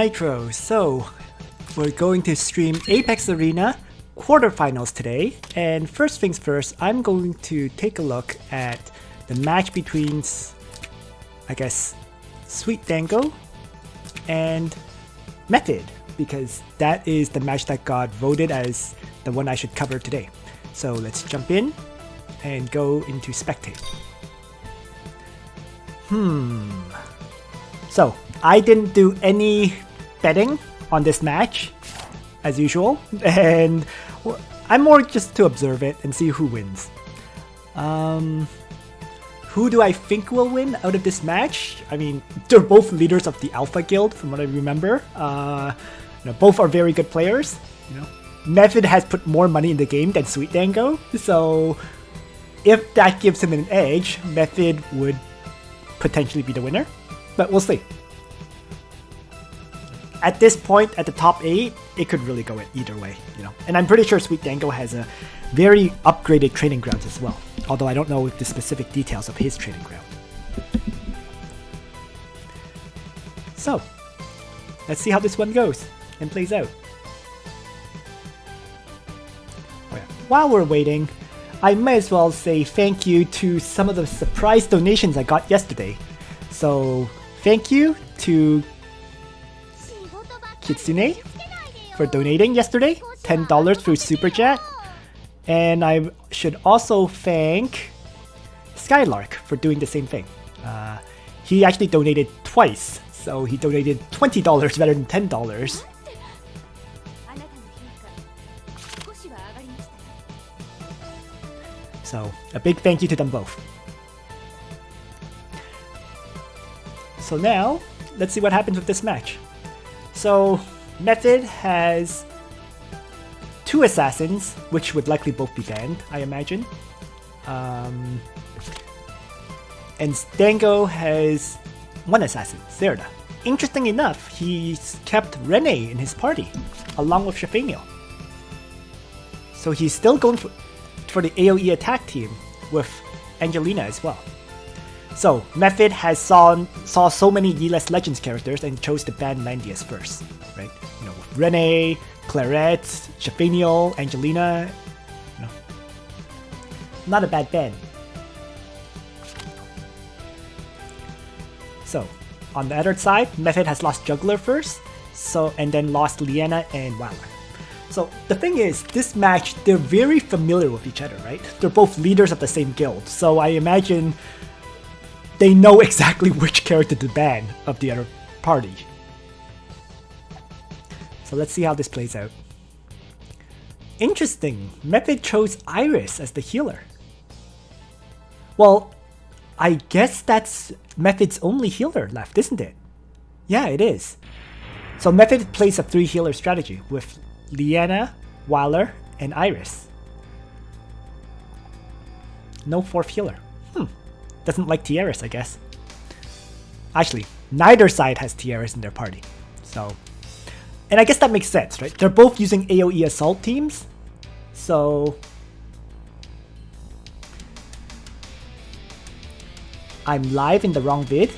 Nitro, so we're going to stream Apex Arena Quarterfinals today, and first things first, I'm going to take a look at the match between, I guess, SweetDango and MethoD, because that is the match that got voted as the one I should cover today. So let's jump in and go into spectate. So I didn't do any betting on this match as usual, and I'm more just to observe it and see who wins. Who do I think will win out of this match? I mean, they're both leaders of the Alpha Guild from what I remember. Both are very good players. MethoD has put more money in the game than SweetDango, so if that gives him an edge, MethoD would potentially be the winner, but we'll see. At this point, at the top 8, it could really go either way, And I'm pretty sure SweetDango has a very upgraded training grounds as well, although I don't know the specific details of his training ground. So, let's see how this one goes and plays out. While we're waiting, I might as well say thank you to some of the surprise donations I got yesterday. So, thank you to Kitsune for donating yesterday, $10 through Super Chat. And I should also thank Skylark for doing the same thing. He actually donated twice, so he donated $20 better than $10. So, a big thank you to them both. So now, let's see what happens with this match. So, MethoD has 2 assassins, which would likely both be banned, I imagine. And Dango has 1 assassin, Zerda. Interesting enough, he's kept Rene in his party, along with Chatin. So he's still going for the AoE attack team with Angelina as well. So, MethoD has saw so many Yeles Legends characters and chose to ban Landius first, right? With Rene, Claret, Chatin, Angelina, not a bad ban. So, on the other side, MethoD has lost Juggler first, and then lost Liana and Waller. So, the thing is, this match, they're very familiar with each other, right? They're both leaders of the same guild, so I imagine they know exactly which character to ban of the other party. So let's see how this plays out. Interesting, MethoD chose Iris as the healer. Well, I guess that's MethoD's only healer left, isn't it? Yeah, it is. So MethoD plays a 3 healer strategy with Liana, Waller, and Iris. No 4th healer. Doesn't like Tiaris, I guess. Actually, neither side has Tiaris in their party. So, and I guess that makes sense, right? They're both using AoE assault teams. So, I'm live in the wrong vid.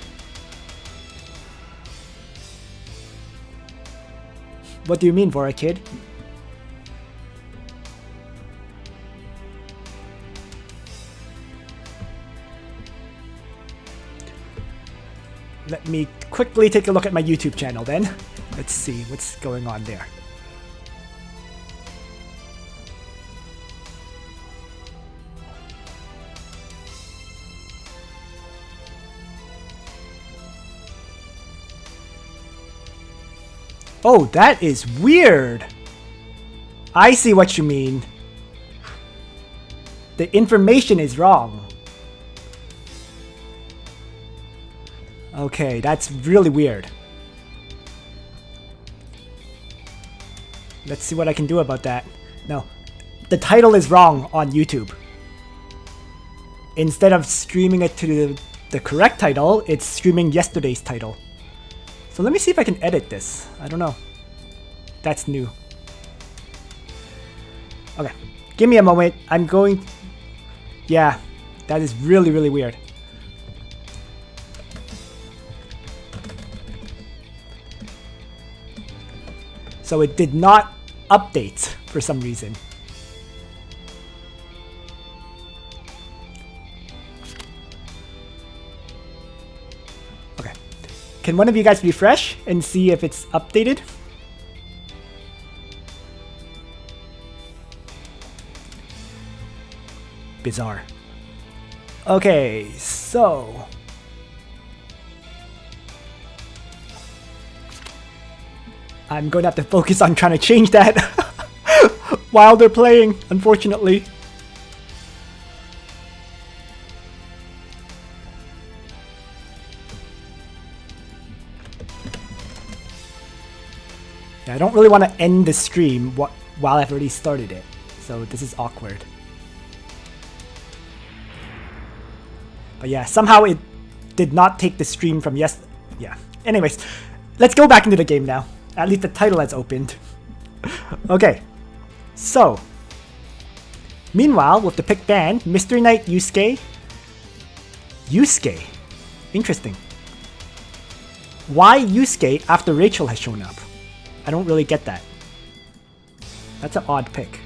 What do you mean, Vora Kid? Let me quickly take a look at my YouTube channel then. Let's see what's going on there. Oh, that is weird. I see what you mean. The information is wrong. Okay, that's really weird. Let's see what I can do about that. No, the title is wrong on YouTube. Instead of streaming it to the correct title, it's streaming yesterday's title. So let me see if I can edit this. I don't know. That's new. Okay, give me a moment. I'm going... Yeah, that is really, really weird. So it did not update for some reason. Okay. Can one of you guys refresh and see if it's updated? Bizarre. Okay, so I'm going to have to focus on trying to change that while they're playing, unfortunately. Yeah, I don't really want to end the stream while I've already started it, so this is awkward. But yeah, somehow it did not take the stream from yeah. Anyways, let's go back into the game now. At least the title has opened. Okay. So. Meanwhile, with the pick band, Mystery Knight Yusuke. Yusuke. Interesting. Why Yusuke after Rachel has shown up? I don't really get that. That's an odd pick.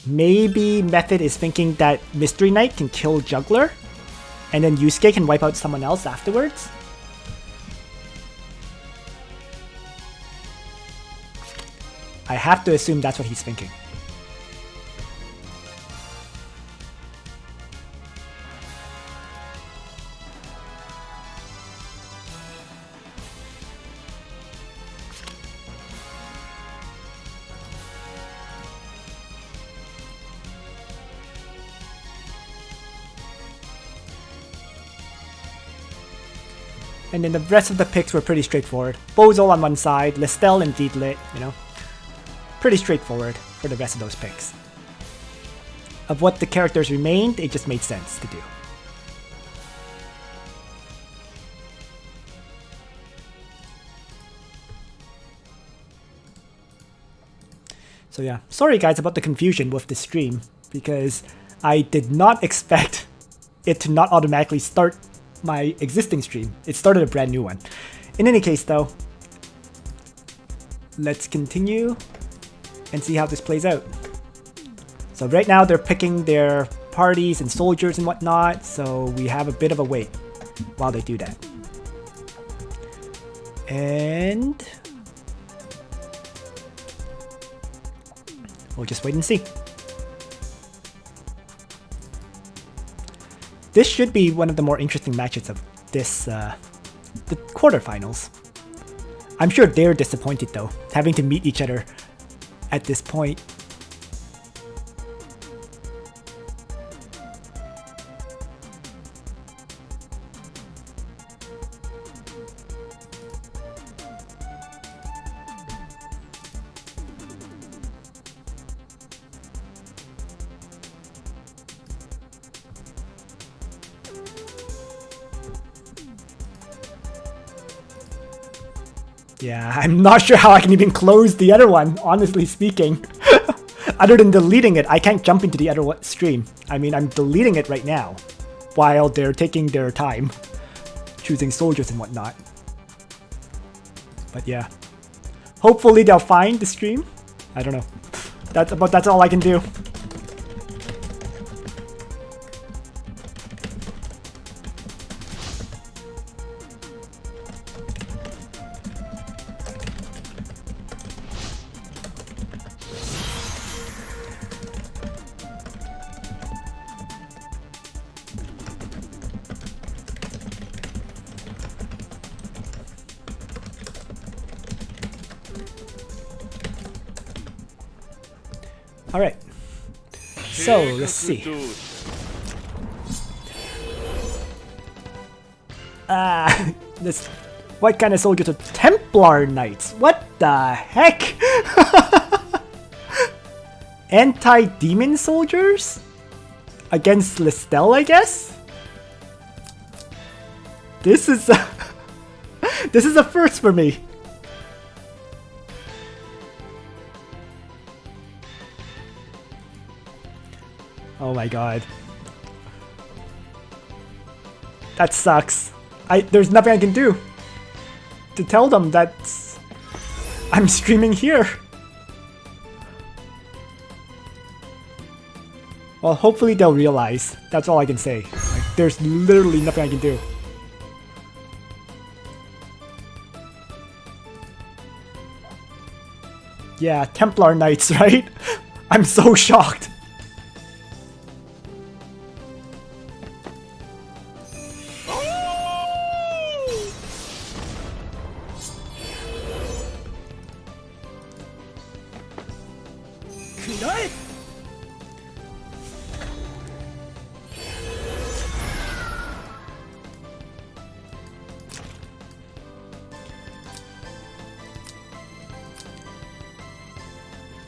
Maybe Method is thinking that Mystery Knight can kill Juggler, and then Yusuke can wipe out someone else afterwards? I have to assume that's what he's thinking. And then the rest of the picks were pretty straightforward. Bozol on one side, Lestel and Deedlit, you know. Pretty straightforward for the rest of those picks. Of what the characters remained, it just made sense to do. So yeah, sorry guys about the confusion with the stream, because I did not expect it to not automatically start my existing stream. It started a brand new one. In any case though, let's continue and see how this plays out. So right now they're picking their parties and soldiers and whatnot, so we have a bit of a wait while they do that. And we'll just wait and see. This should be one of the more interesting matches of this, the quarterfinals. I'm sure they're disappointed though, having to meet each other at this point. Yeah, I'm not sure how I can even close the other one, honestly speaking. Other than deleting it, I can't jump into the other stream. I mean, I'm deleting it right now, while they're taking their time, choosing soldiers and whatnot. But yeah, hopefully they'll find the stream. I don't know. That's all I can do. Alright, so let's see. This, what kind of soldiers are Templar Knights? What the heck? Anti-demon soldiers? Against Lestel, I guess? This is this is a first for me. Oh my god. That sucks. There's nothing I can do to tell them that I'm streaming here. Well, hopefully they'll realize. That's all I can say. Like, there's literally nothing I can do. Yeah, Templar Knights, right? I'm so shocked.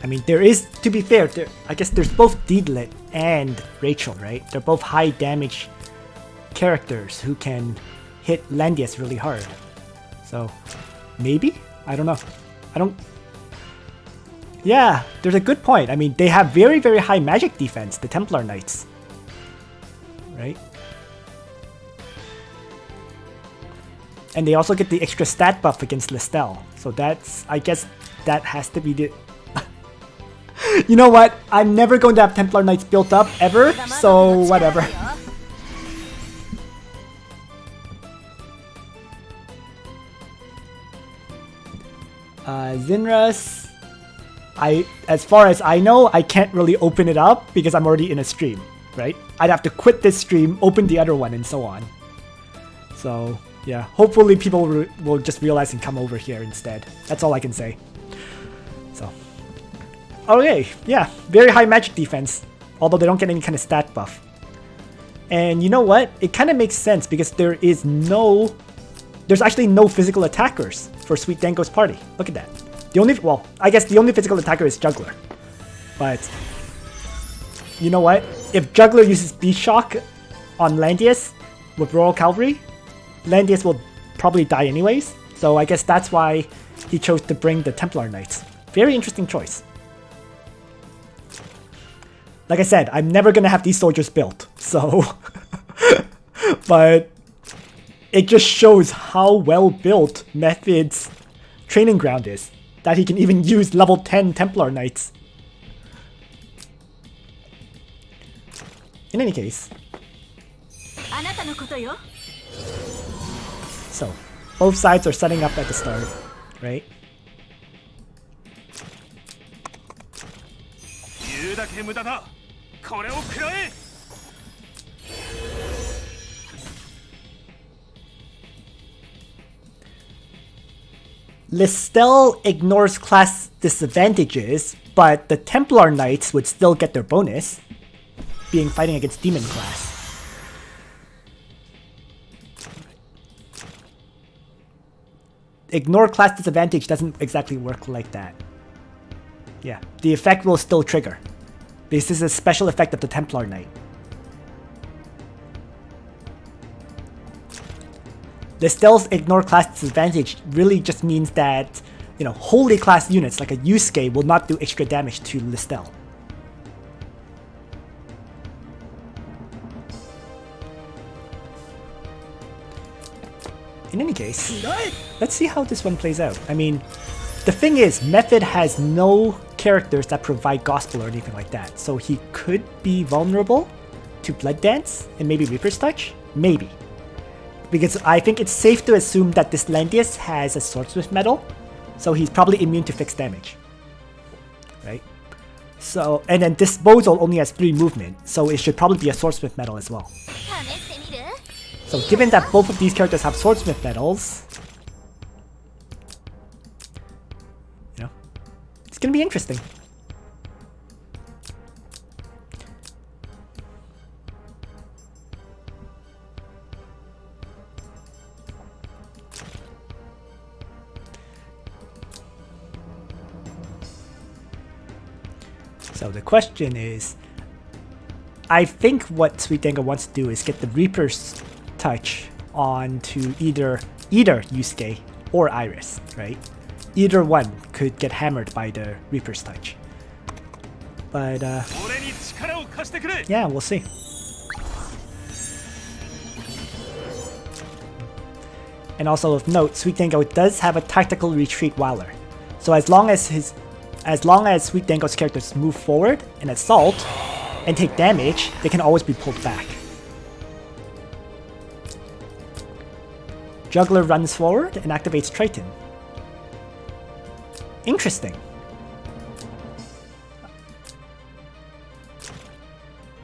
I mean, there is, to be fair, I guess there's both Deedlit and Rachel, right? They're both high damage characters who can hit Landius really hard. So, maybe? I don't know. Yeah, there's a good point. I mean, they have very, very high magic defense, the Templar Knights. Right? And they also get the extra stat buff against Listel. So that's, I guess, that has to be the... You know what? I'm never going to have Templar Knights built up, ever, so whatever. Zinras... as far as I know, I can't really open it up because I'm already in a stream, right? I'd have to quit this stream, open the other one, and so on. So, yeah, hopefully people will just realize and come over here instead. That's all I can say. So, okay, yeah, very high magic defense, although they don't get any kind of stat buff. And you know what? It kind of makes sense because there's actually no physical attackers for SweetDango's party. Look at that. Well, I guess the only physical attacker is Juggler. But, you know what? If Juggler uses Beast Shock on Landius with Royal Cavalry, Landius will probably die anyways. So I guess that's why he chose to bring the Templar Knights. Very interesting choice. Like I said, I'm never going to have these soldiers built. So, but it just shows how well built MethoD's training ground is. That he can even use level 10 Templar Knights. In any case. So, both sides are setting up at the start, right? Listel ignores class disadvantages, but the Templar Knights would still get their bonus, being fighting against Demon class. Ignore class disadvantage doesn't exactly work like that. Yeah, the effect will still trigger. This is a special effect of the Templar Knight. Listel's ignore class disadvantage really just means that, you know, holy class units like a Yusuke will not do extra damage to Listel. In any case, let's see how this one plays out. I mean, the thing is, MethoD has no characters that provide Gospel or anything like that, so he could be vulnerable to Blood Dance and maybe Reaper's Touch? Maybe. Because I think it's safe to assume that this Landius has a Swordsmith medal, so he's probably immune to fixed damage. Right? So, and then Disposal only has 3 movement, so it should probably be a Swordsmith medal as well. So given that both of these characters have Swordsmith medals, you know, it's gonna be interesting. So the question is, I think what SweetDango wants to do is get the Reaper's Touch onto either Yusuke or Iris, right? Either one could get hammered by the Reaper's Touch. But Yeah, we'll see. And also of note, SweetDango does have a tactical retreat Wowler. So as long as SweetDango's characters move forward and assault and take damage, they can always be pulled back. Juggler runs forward and activates Chatin. Interesting.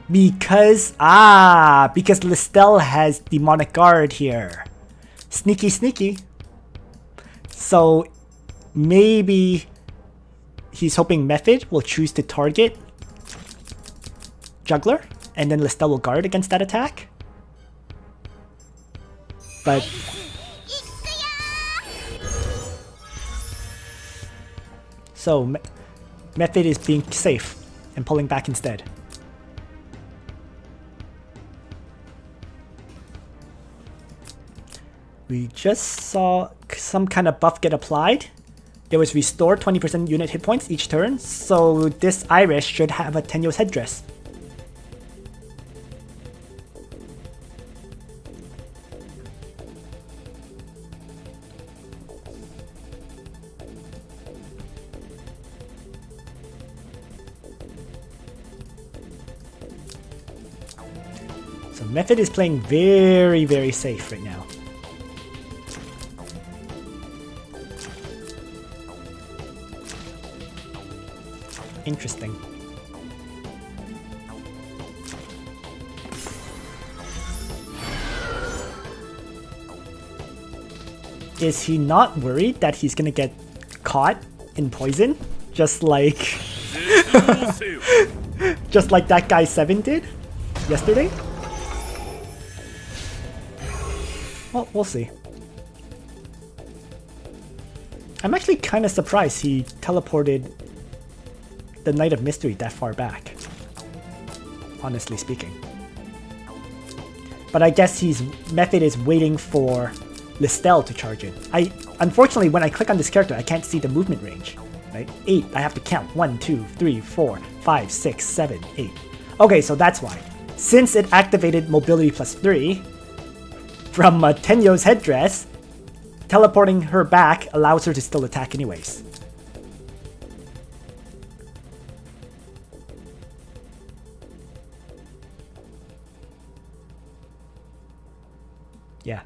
Because Listel has Demonic Guard here. Sneaky, sneaky. So maybe he's hoping Method will choose to target Juggler, and then Listel will guard against that attack. But so Method is being safe and pulling back instead. We just saw some kind of buff get applied. There was restored 20% unit hit points each turn, so this Iris should have a Tenyo's headdress. So Method is playing very, very safe right now. Interesting. Is he not worried that he's gonna get caught in poison? Just like just like that guy 7 did yesterday? Well, we'll see. I'm actually kind of surprised he teleported the Knight of Mystery that far back, honestly speaking. But I guess Method is waiting for Listel to charge in. Unfortunately, when I click on this character, I can't see the movement range. Right? 8, I have to count. 1, 2, 3, 4, 5, 6, 7, 8. Okay, so that's why. Since it activated mobility +3 from Tenyo's headdress, teleporting her back allows her to still attack anyways. Yeah.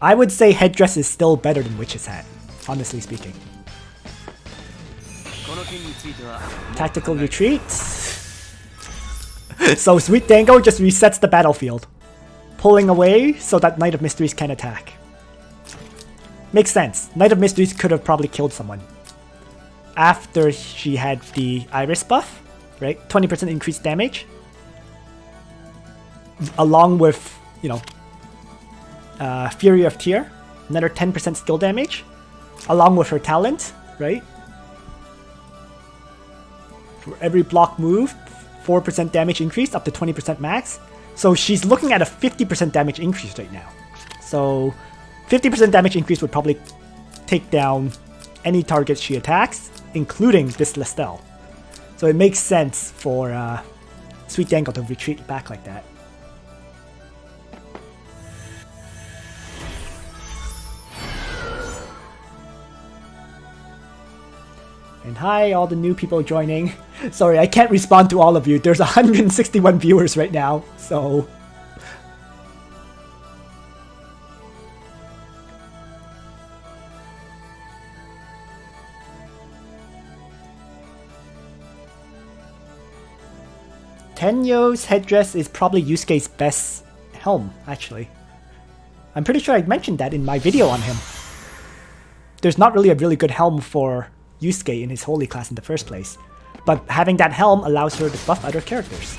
I would say headdress is still better than Witch's Hat, honestly speaking. Tactical retreat. So SweetDango just resets the battlefield, pulling away so that Knight of Mysteries can attack. Makes sense. Knight of Mysteries could have probably killed someone after she had the Iris buff, right? 20% increased damage, along with, you know, Fury of Tyr, another 10% skill damage, along with her talent, right? For every block move, 4% damage increase up to 20% max. So she's looking at a 50% damage increase right now. So 50% damage increase would probably take down any target she attacks, including this Listel. So it makes sense for SweetDango to retreat back like that. And hi, all the new people joining. Sorry, I can't respond to all of you. There's 161 viewers right now, so... Tenyo's headdress is probably Yusuke's best helm, actually. I'm pretty sure I mentioned that in my video on him. There's not really a really good helm for Yusuke in his holy class in the first place, but having that helm allows her to buff other characters.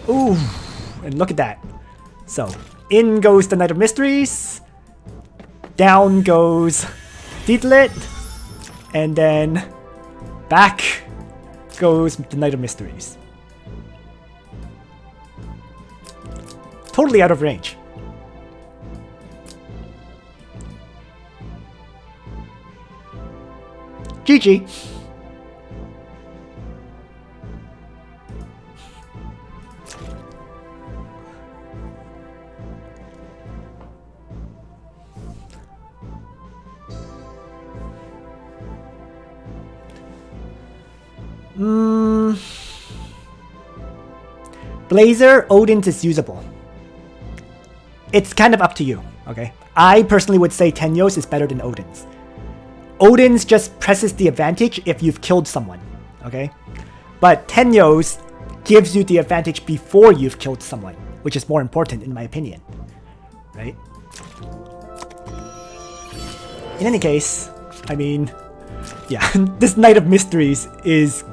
Ooh, and look at that. So, in goes the Knight of Mysteries, down goes Dietlit, and then back goes the Knight of Mysteries. Totally out of range. GG. Blazer, Odin's is usable. It's kind of up to you, okay? I personally would say Tenyo's is better than Odin's. Odin's just presses the advantage if you've killed someone, okay? But Tenyo's gives you the advantage before you've killed someone, which is more important in my opinion, right? In any case, I mean, yeah, this Knight of Mysteries is...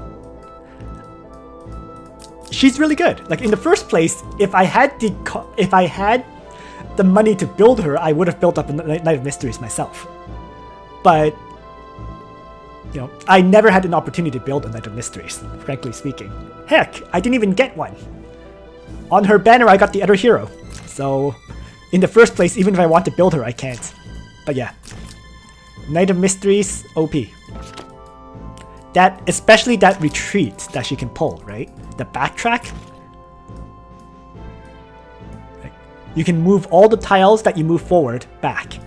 she's really good. Like in the first place, if I had the money to build her, I would have built up a Knight of Mysteries myself. But you know, I never had an opportunity to build a Knight of Mysteries, frankly speaking. Heck, I didn't even get one. On her banner, I got the other hero. So, in the first place, even if I want to build her, I can't. But yeah, Knight of Mysteries, OP. That, especially that retreat that she can pull, right? The backtrack. Right. You can move all the tiles that you move forward back.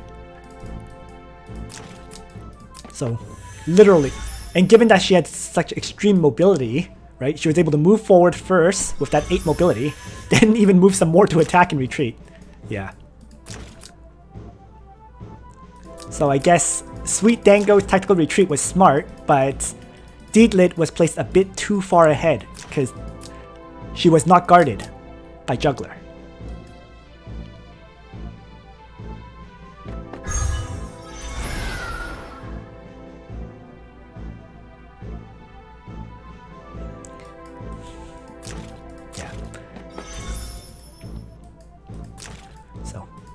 So, literally. And given that she had such extreme mobility, right? She was able to move forward first with that 8 mobility, then even move some more to attack and retreat. Yeah. So I guess SweetDango's tactical retreat was smart, but Deedlit was placed a bit too far ahead because she was not guarded by Juggler.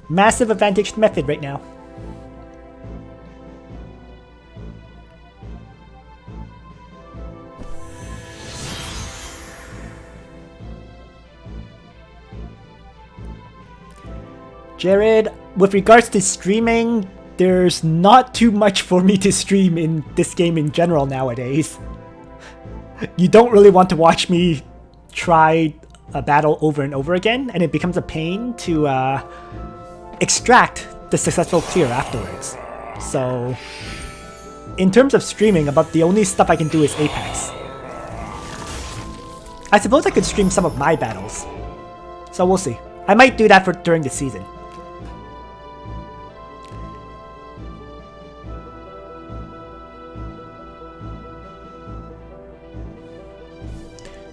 Massive advantaged method right now. Jared, with regards to streaming, there's not too much for me to stream in this game in general nowadays. You don't really want to watch me try a battle over and over again, and it becomes a pain to extract the successful clear afterwards. So, in terms of streaming, about the only stuff I can do is Apex. I suppose I could stream some of my battles. So we'll see. I might do that during the season.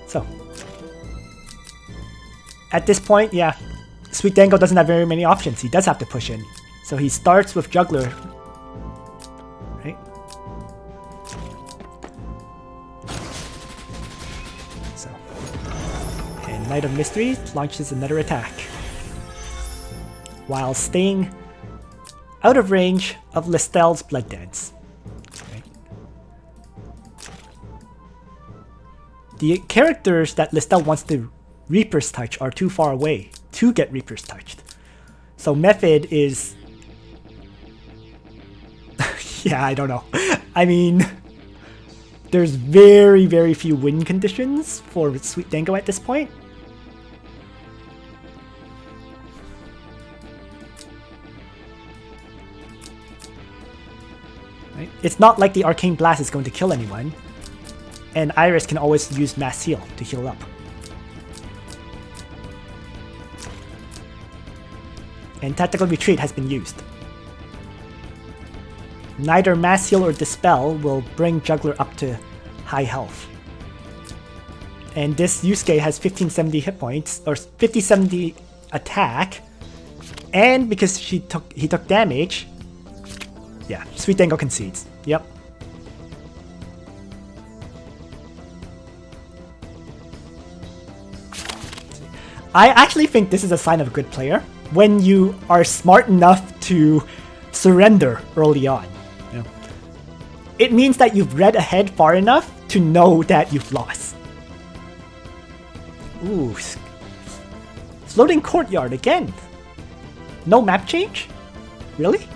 So, at this point, yeah, SweetDango doesn't have very many options. He does have to push in. So he starts with Juggler. Right? So. And Knight of Mystery launches another attack. While staying out of range of Listel's Blood Dance. Right? The characters that Listel wants to Reaper's Touch are too far away to get Reaper's touched. So Method is... yeah, I don't know. I mean, there's very, very few win conditions for SweetDango at this point. Right? It's not like the Arcane Blast is going to kill anyone. And Iris can always use Mass Heal to heal up. And Tactical Retreat has been used. Neither Mass Heal or Dispel will bring Juggler up to high health. And this Yusuke has 1570 hit points, or 5070 attack. And because he took damage, yeah, SweetDango concedes. Yep. I actually think this is a sign of a good player when you are smart enough to surrender early on. You know? It means that you've read ahead far enough to know that you've lost. Ooh. Floating Courtyard again. No map change? Really?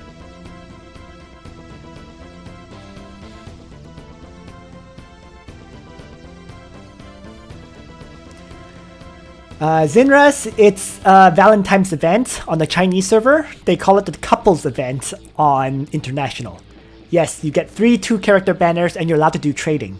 Zinras, it's a Valentine's event on the Chinese server. They call it the couples event on international. Yes, you get 3 2-character banners and you're allowed to do trading.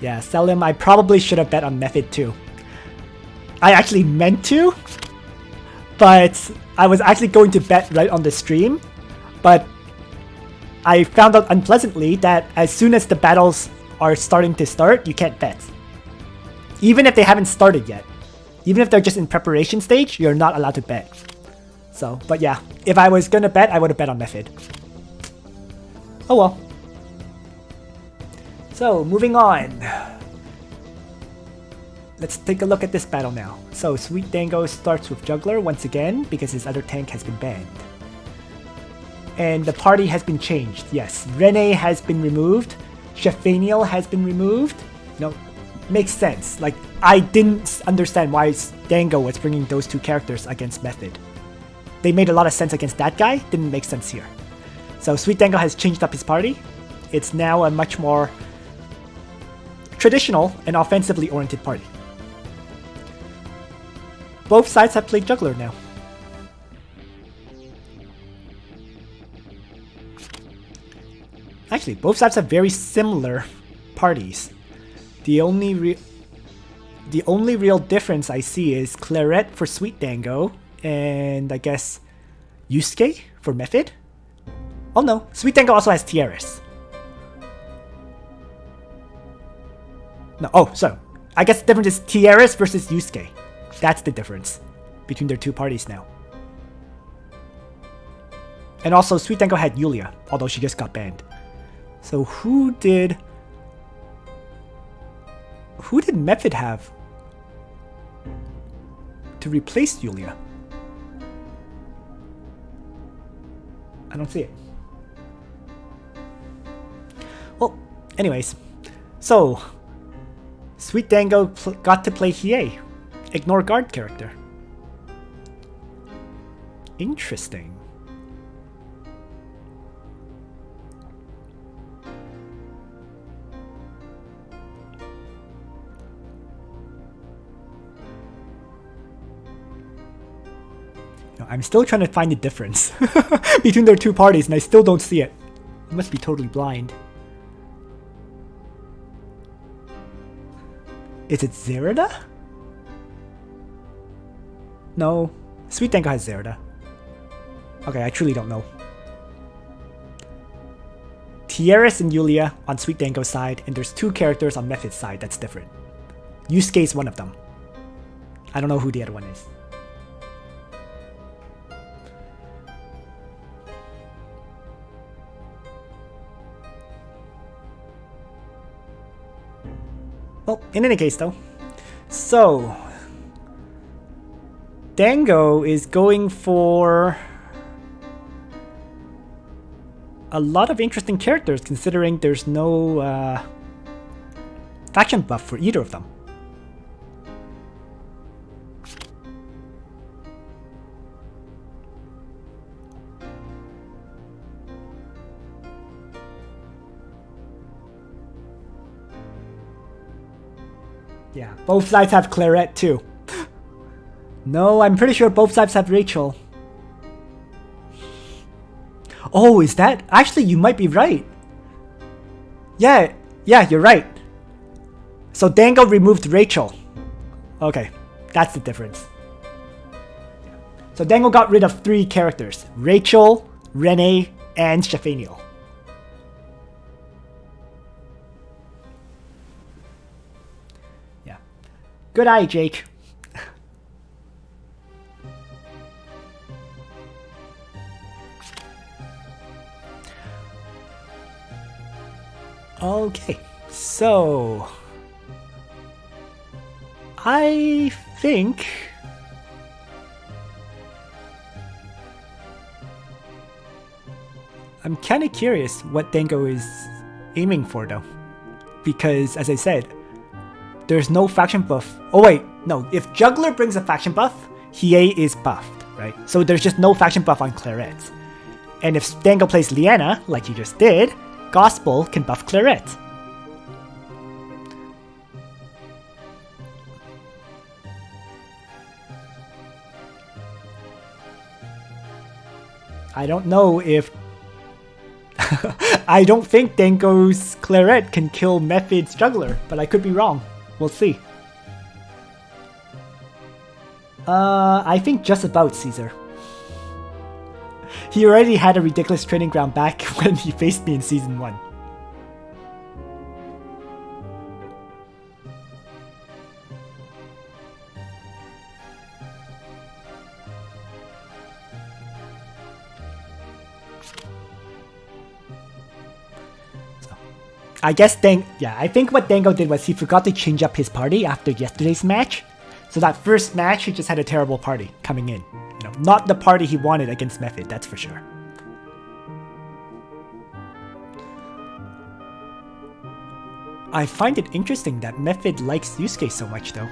Yeah, Selim, I probably should have bet on Method too. I actually meant to, but I was actually going to bet right on the stream, but I found out unpleasantly that as soon as the battles are starting to start, you can't bet. Even if they haven't started yet. Even if they're just in preparation stage, you're not allowed to bet. So, but yeah, if I was gonna bet, I would have bet on Method. Oh well. So, moving on. Let's take a look at this battle now. So, SweetDango starts with Juggler once again because his other tank has been banned. And the party has been changed, yes. Rene has been removed. Chatin has been removed. No, makes sense. Like, I didn't understand why Dango was bringing those two characters against Method. They made a lot of sense against that guy, didn't make sense here. So SweetDango has changed up his party. It's now a much more traditional and offensively oriented party. Both sides have played Juggler now. Actually, both sides have very similar parties. The only real difference I see is Claret for SweetDango and I guess Yusuke for Method. Oh no, SweetDango also has Tiaris. No, oh, so I guess the difference is Tiaris versus Yusuke. That's the difference between their two parties now. And also SweetDango had Yulia, although she just got banned. So who did Method have to replace Yulia? I don't see it. Well, anyways, so SweetDango got to play Hiei, ignore guard character. Interesting. I'm still trying to find the difference between their two parties and I still don't see it. I must be totally blind. Is it Zerida? No. SweetDango has Zerida. Okay, I truly don't know. Tiaris and Yulia on SweetDango's side, and there's two characters on Method's side that's different. Yusuke is one of them. I don't know who the other one is. Well, in any case though, so Dango is going for a lot of interesting characters considering there's no faction buff for either of them. Yeah, both sides have Claret too. No, I'm pretty sure both sides have Rachel. Oh, is that? Actually, you might be right. Yeah, you're right. So Dango removed Rachel. Okay, that's the difference. So Dango got rid of 3 characters. Rachel, Rene, and Chatin. Good eye, Jake. Okay, so I think I'm kind of curious what Dango is aiming for though, because as I said, there's no faction buff. Oh wait, no. If Juggler brings a faction buff, Hiei is buffed, right? So there's just no faction buff on Claret. And if Dango plays Liana, like he just did, Gospel can buff Claret. I don't know if... I don't think Dango's Claret can kill MethoD's Juggler, but I could be wrong. We'll see. I think just about Caesar. He already had a ridiculous training ground back when he faced me in Season 1. I guess I think what Dango did was he forgot to change up his party after yesterday's match. So that first match, he just had a terrible party coming in. You know, not the party he wanted against MethoD, that's for sure. I find it interesting that MethoD likes Yusuke so much though.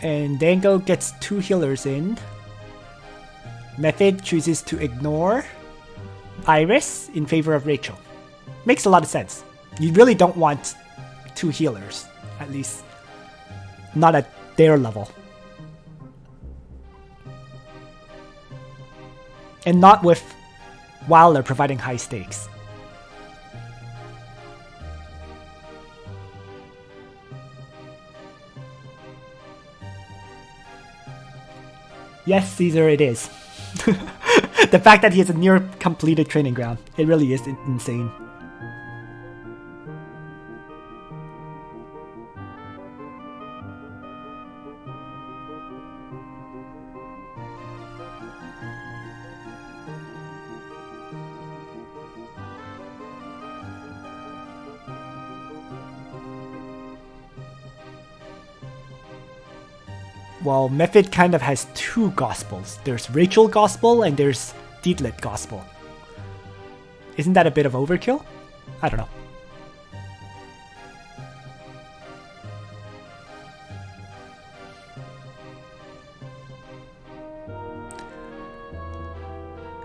And Dango gets 2 healers in. MethoD chooses to ignore Iris in favor of Rachel. Makes a lot of sense. You really don't want 2 healers, at least not at their level. And not with Wilder providing high stakes. Yes, Caesar, it is. The fact that he has a near completed training ground, it really is insane. Well, MethoD kind of has 2 gospels. There's Rachel gospel and there's Dietlit gospel. Isn't that a bit of overkill? I don't know.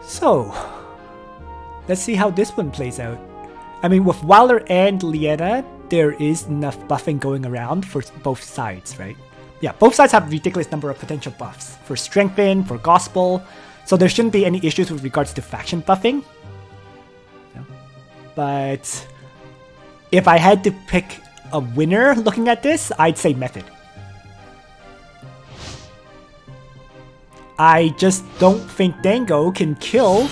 So, let's see how this one plays out. I mean, with Wilder and Liena, there is enough buffing going around for both sides, right? Yeah, both sides have a ridiculous number of potential buffs. For Strengthen, for Gospel, so there shouldn't be any issues with regards to faction buffing. Yeah. But if I had to pick a winner looking at this, I'd say MethoD. I just don't think Dango can kill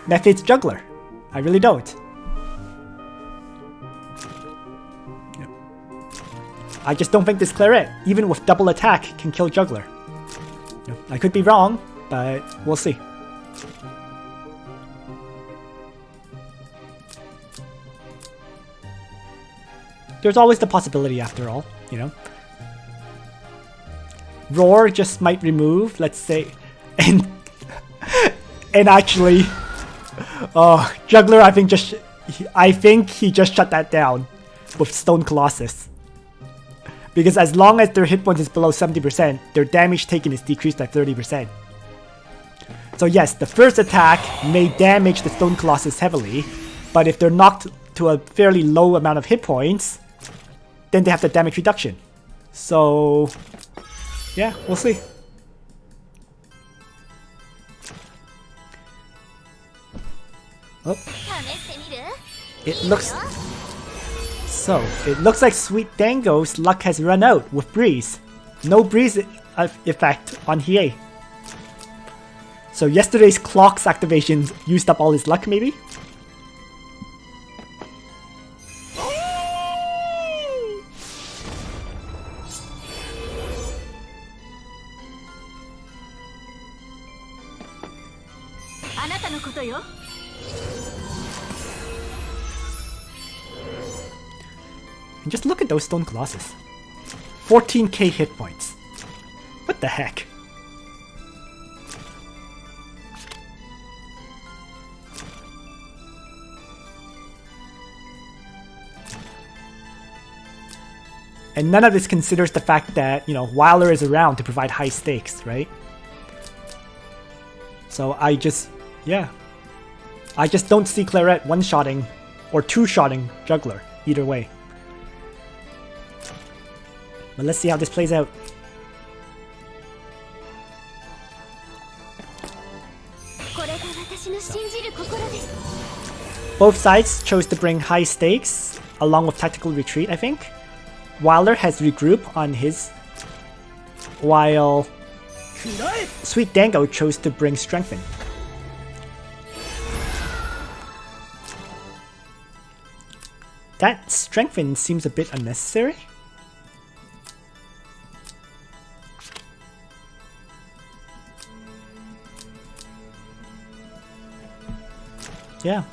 MethoD's Juggler. I really don't. I just don't think this Claret, even with double attack, can kill Juggler. I could be wrong, but we'll see. There's always the possibility after all, you know. Roar just might remove, let's say, and actually, Juggler I think he just shut that down with Stone Colossus. Because as long as their hit points is below 70%, their damage taken is decreased by 30%. So yes, the first attack may damage the Stone Colossus heavily, but if they're knocked to a fairly low amount of hit points, then they have the damage reduction. So yeah, we'll see. Oh. It looks like SweetDango's luck has run out with Breeze. No Breeze effect on Hiei. So yesterday's Clock's activation used up all his luck, maybe? And just look at those Stone Colossus. 14k hit points. What the heck? And none of this considers the fact that, you know, Wilder is around to provide high stakes, right? So I just don't see Claret one-shotting or two-shotting Juggler, either way. But let's see how this plays out. So. Both sides chose to bring high stakes along with tactical retreat, I think. Wilder has regroup on his, while SweetDango chose to bring strengthen. That strengthen seems a bit unnecessary. Yeah,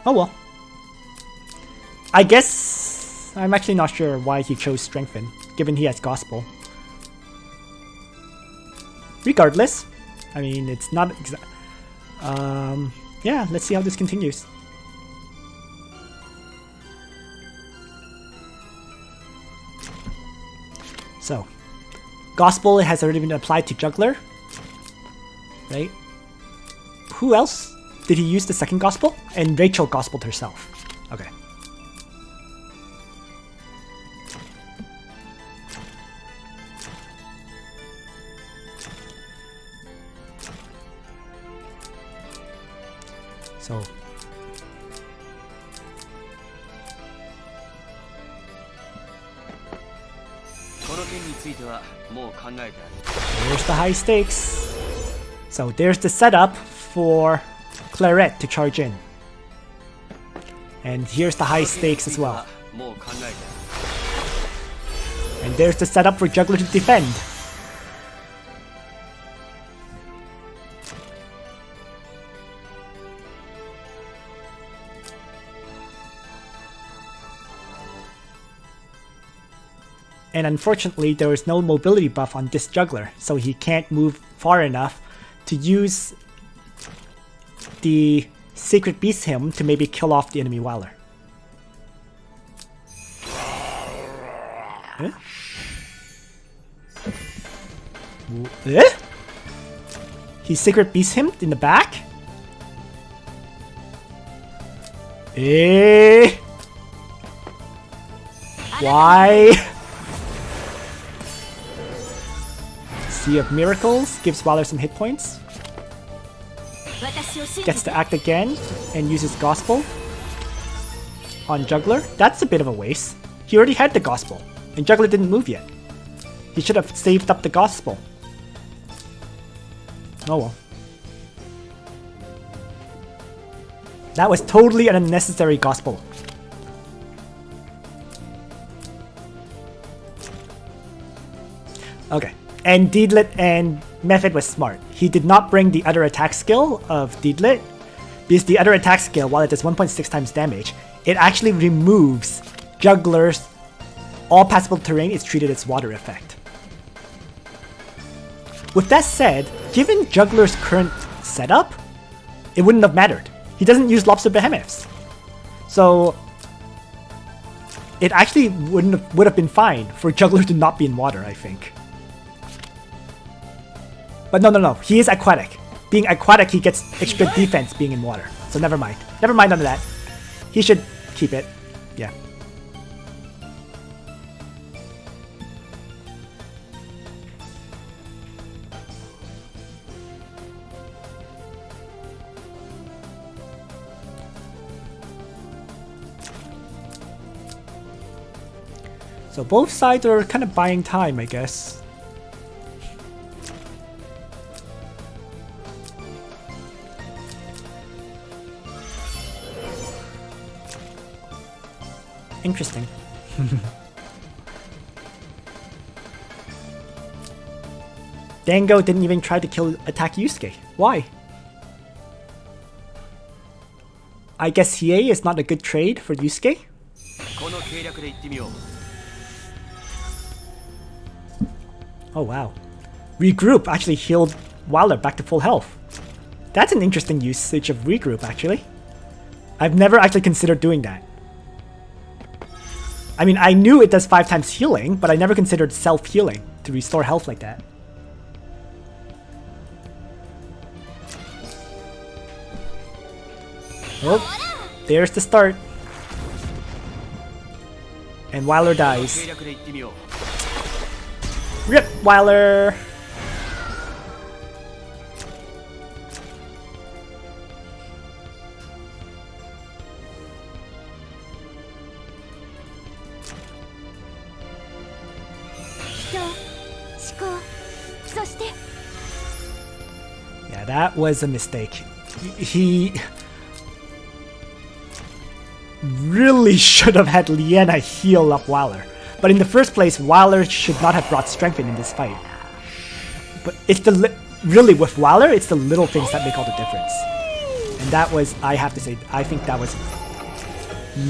oh well. I guess I'm actually not sure why he chose strengthen, given he has gospel. Regardless, I mean, it's not exact. Yeah, let's see how this continues. So, gospel has already been applied to juggler, right? Who else did he use the second gospel? And Rachel gospeled herself. Okay. So there's the high stakes. So there's the setup for Claret to charge in. And here's the high stakes as well. And there's the setup for Juggler to defend. And unfortunately, there is no mobility buff on this Juggler, so he can't move far enough to use the Sacred Beast Hymn to maybe kill off the enemy Wilder. Eh? Eh? He's Sacred Beast Hymn in the back? Eh? Why? Sea of Miracles gives Wilder some hit points. Gets to act again and uses Gospel on Juggler. That's a bit of a waste. He already had the Gospel and Juggler didn't move yet. He should have saved up the Gospel. Oh well. That was totally an unnecessary Gospel. Okay. And Deedlit and MethoD was smart. He did not bring the other attack skill of Deedlit, because the other attack skill, while it does 1.6 times damage, it actually removes Juggler's all passable terrain is treated as water effect. With that said, given Juggler's current setup, it wouldn't have mattered. He doesn't use Lobster Behemoths. So it actually would have been fine for Juggler to not be in water, I think. But no, he is aquatic. Being aquatic, he gets extra defense being in water. So never mind. Never mind on that. He should keep it. Yeah. So both sides are kind of buying time, I guess. Interesting. Dango didn't even try to attack Yusuke. Why? I guess Hiei is not a good trade for Yusuke? Oh wow. Regroup actually healed Wilder back to full health. That's an interesting usage of regroup actually. I've never actually considered doing that. I mean, I knew it does 5 times healing, but I never considered self-healing to restore health like that. Oh, there's the start. And Weiler dies. Rip, Weiler! Yeah, that was a mistake. He really should have had Liena heal up Weiler. But in the first place, Weiler should not have brought Strengthen in this fight. But it's really with Weiler, it's the little things that make all the difference. And that was, I have to say, I think that was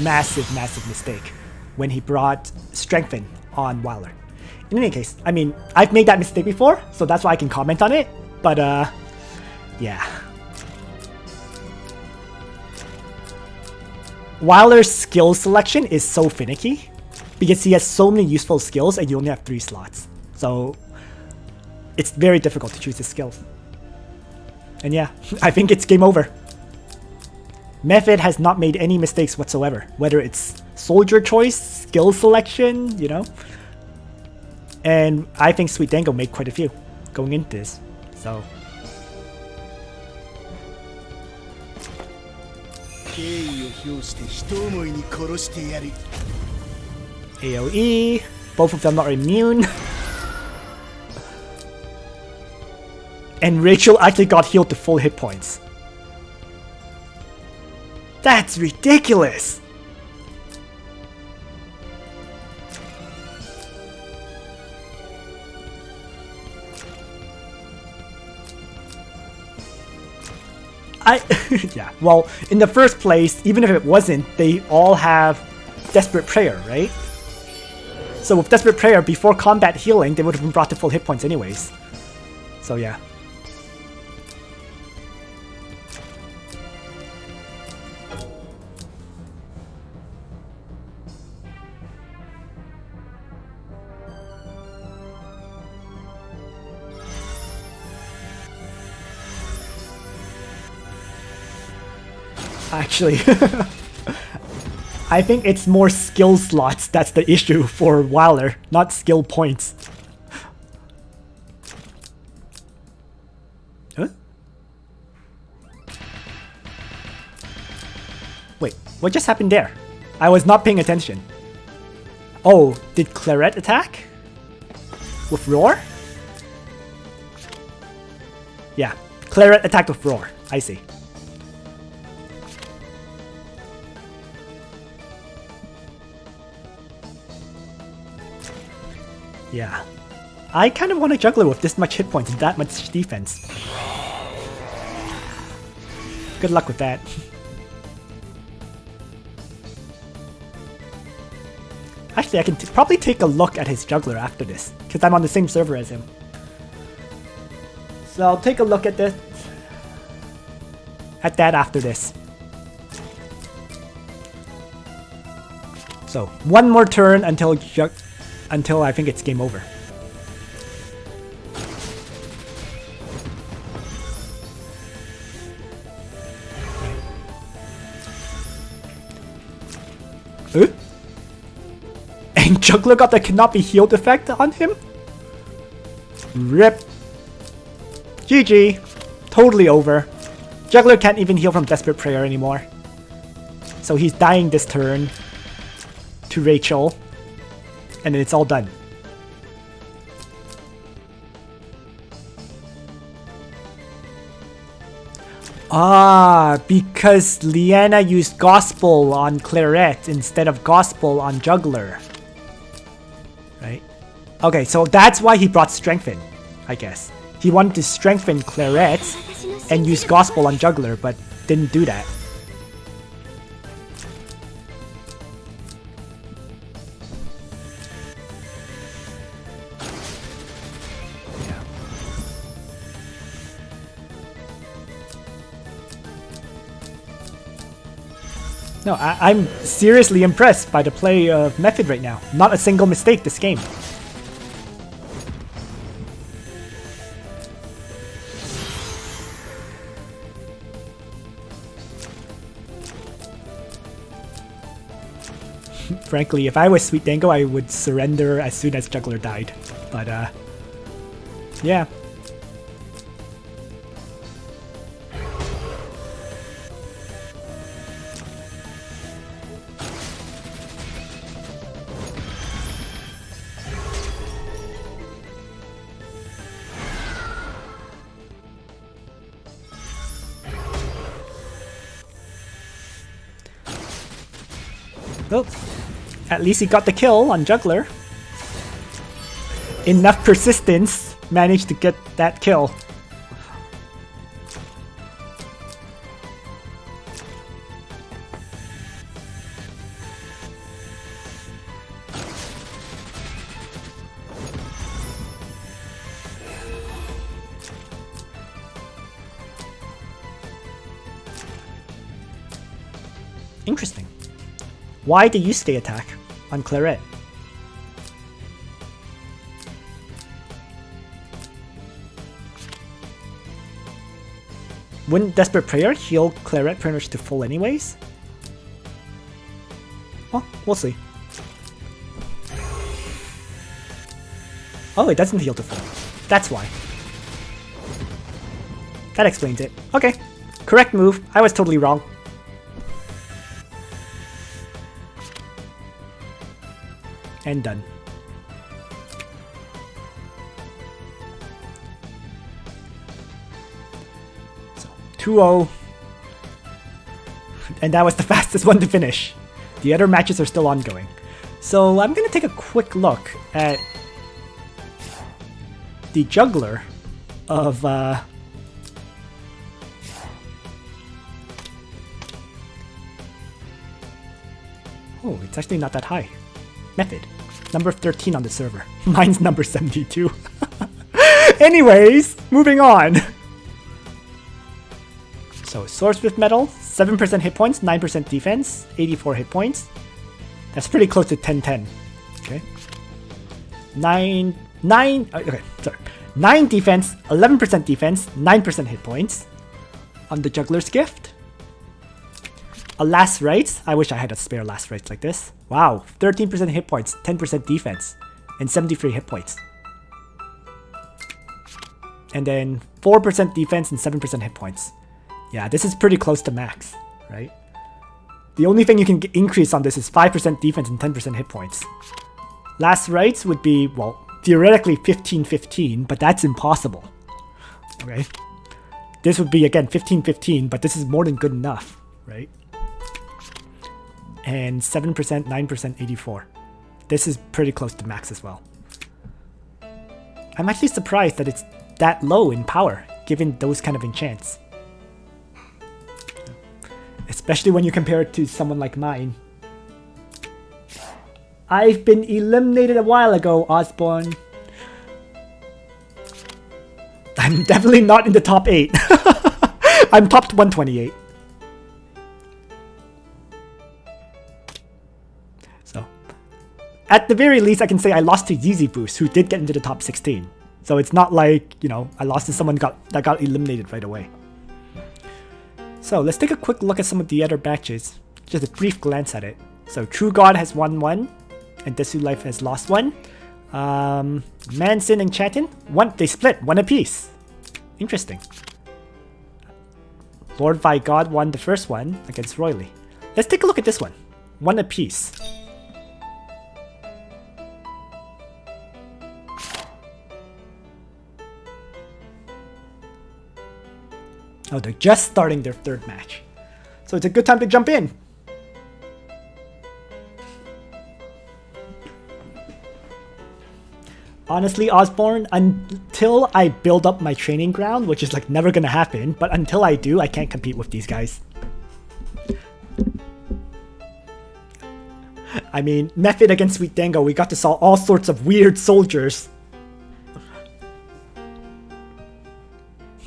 massive, massive mistake when he brought Strengthen on Weiler. In any case, I mean, I've made that mistake before, so that's why I can comment on it. But yeah. Weiler's skill selection is so finicky because he has so many useful skills and you only have 3 slots. So it's very difficult to choose his skills. And yeah, I think it's game over. Method has not made any mistakes whatsoever, whether it's soldier choice, skill selection, you know. And I think SweetDango made quite a few going into this. So AoE, both of them are immune. And Rachel actually got healed to full hit points. That's ridiculous! Yeah, well, in the first place, even if it wasn't, they all have Desperate Prayer, right? So with Desperate Prayer, before combat healing, they would have been brought to full hit points anyways. So yeah. Actually, I think it's more skill slots that's the issue for Weiler, not skill points. Huh? Wait, what just happened there? I was not paying attention. Oh, did Claret attack? With Roar? Yeah, Claret attacked with Roar. I see. Yeah. I kind of want a juggler with this much hit points and that much defense. Good luck with that. Actually, I can probably take a look at his juggler after this, because I'm on the same server as him. So I'll take a look at this. At that after this. So, one more turn until I think it's game over. And Juggler got the cannot be healed effect on him? RIP. GG. Totally over. Juggler can't even heal from Desperate Prayer anymore. So he's dying this turn to Rachel. And then it's all done. Ah, because Liena used Gospel on Claret instead of Gospel on Juggler. Right? Okay, so that's why he brought Strengthen, I guess. He wanted to strengthen Claret and use Gospel on Juggler, but didn't do that. No, I'm seriously impressed by the play of Method right now. Not a single mistake this game. Frankly, if I was SweetDango, I would surrender as soon as Juggler died. But yeah. Oh, at least he got the kill on Juggler. Enough persistence managed to get that kill. Interesting. Why did you stay attack on Claret? Wouldn't Desperate Prayer heal Claret pretty much to full anyways? Well, we'll see. Oh, it doesn't heal to full. That's why. That explains it. Okay. Correct move. I was totally wrong. And done. So 2-0. And that was the fastest one to finish. The other matches are still ongoing. So I'm gonna take a quick look at the juggler of oh, it's actually not that high. Method. Number 13 on the server. Mine's number 72. Anyways, moving on. So, Swordsmith Metal, 7% hit points, 9% defense, 84 hit points. That's pretty close to 10-10. Okay. 9 defense, 11% defense, 9% hit points. On the Juggler's Gift. A Last Rites. I wish I had a spare Last Rites like this. Wow, 13% hit points, 10% defense, and 73 hit points. And then 4% defense and 7% hit points. Yeah, this is pretty close to max, right? The only thing you can increase on this is 5% defense and 10% hit points. Last Rites would be, well, theoretically 15-15, but that's impossible. Okay? This would be, again, 15-15, but this is more than good enough, right? And 7%, 9%, 84. This is pretty close to max as well. I'm actually surprised that it's that low in power, given those kind of enchants. Especially when you compare it to someone like mine. I've been eliminated a while ago, Osborne. I'm definitely not in the top 8. I'm top 128. At the very least, I can say I lost to Yeezy Boost, who did get into the top 16. So it's not like, you know, I lost to someone that got eliminated right away. So let's take a quick look at some of the other matches. Just a brief glance at it. So True God has won 1, and Desu Life has lost 1. Manson and Chatin, they split 1 apiece. Interesting. Lord Vi God won the first one against Royally. Let's take a look at this one. 1 apiece. Oh, they're just starting their 3rd match. So it's a good time to jump in. Honestly, Osborne, until I build up my training ground, which is like never gonna happen, but until I do, I can't compete with these guys. I mean, Method against SweetDango, we got to saw all sorts of weird soldiers.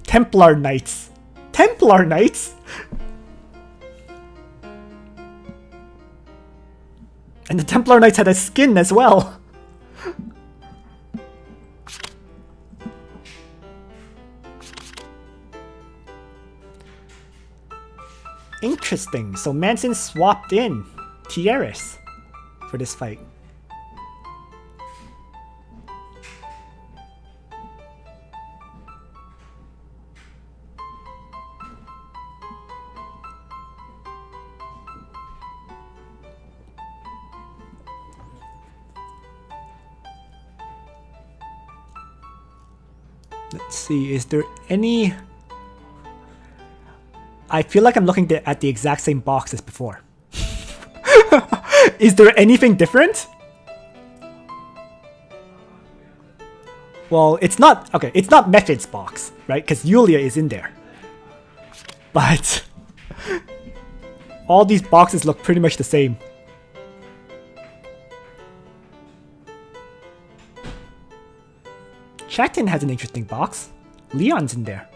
Templar Knights. Templar Knights? And the Templar Knights had a skin as well. Interesting. So Manson swapped in Tieris. for this fight. Let's see, is there any... I feel like I'm looking at the exact same box as before. Is there anything different? Well, it's not... Okay, it's not Method's box, right? Because Yulia is in there. But... all these boxes look pretty much the same. Chatin has an interesting box. Leon's in there.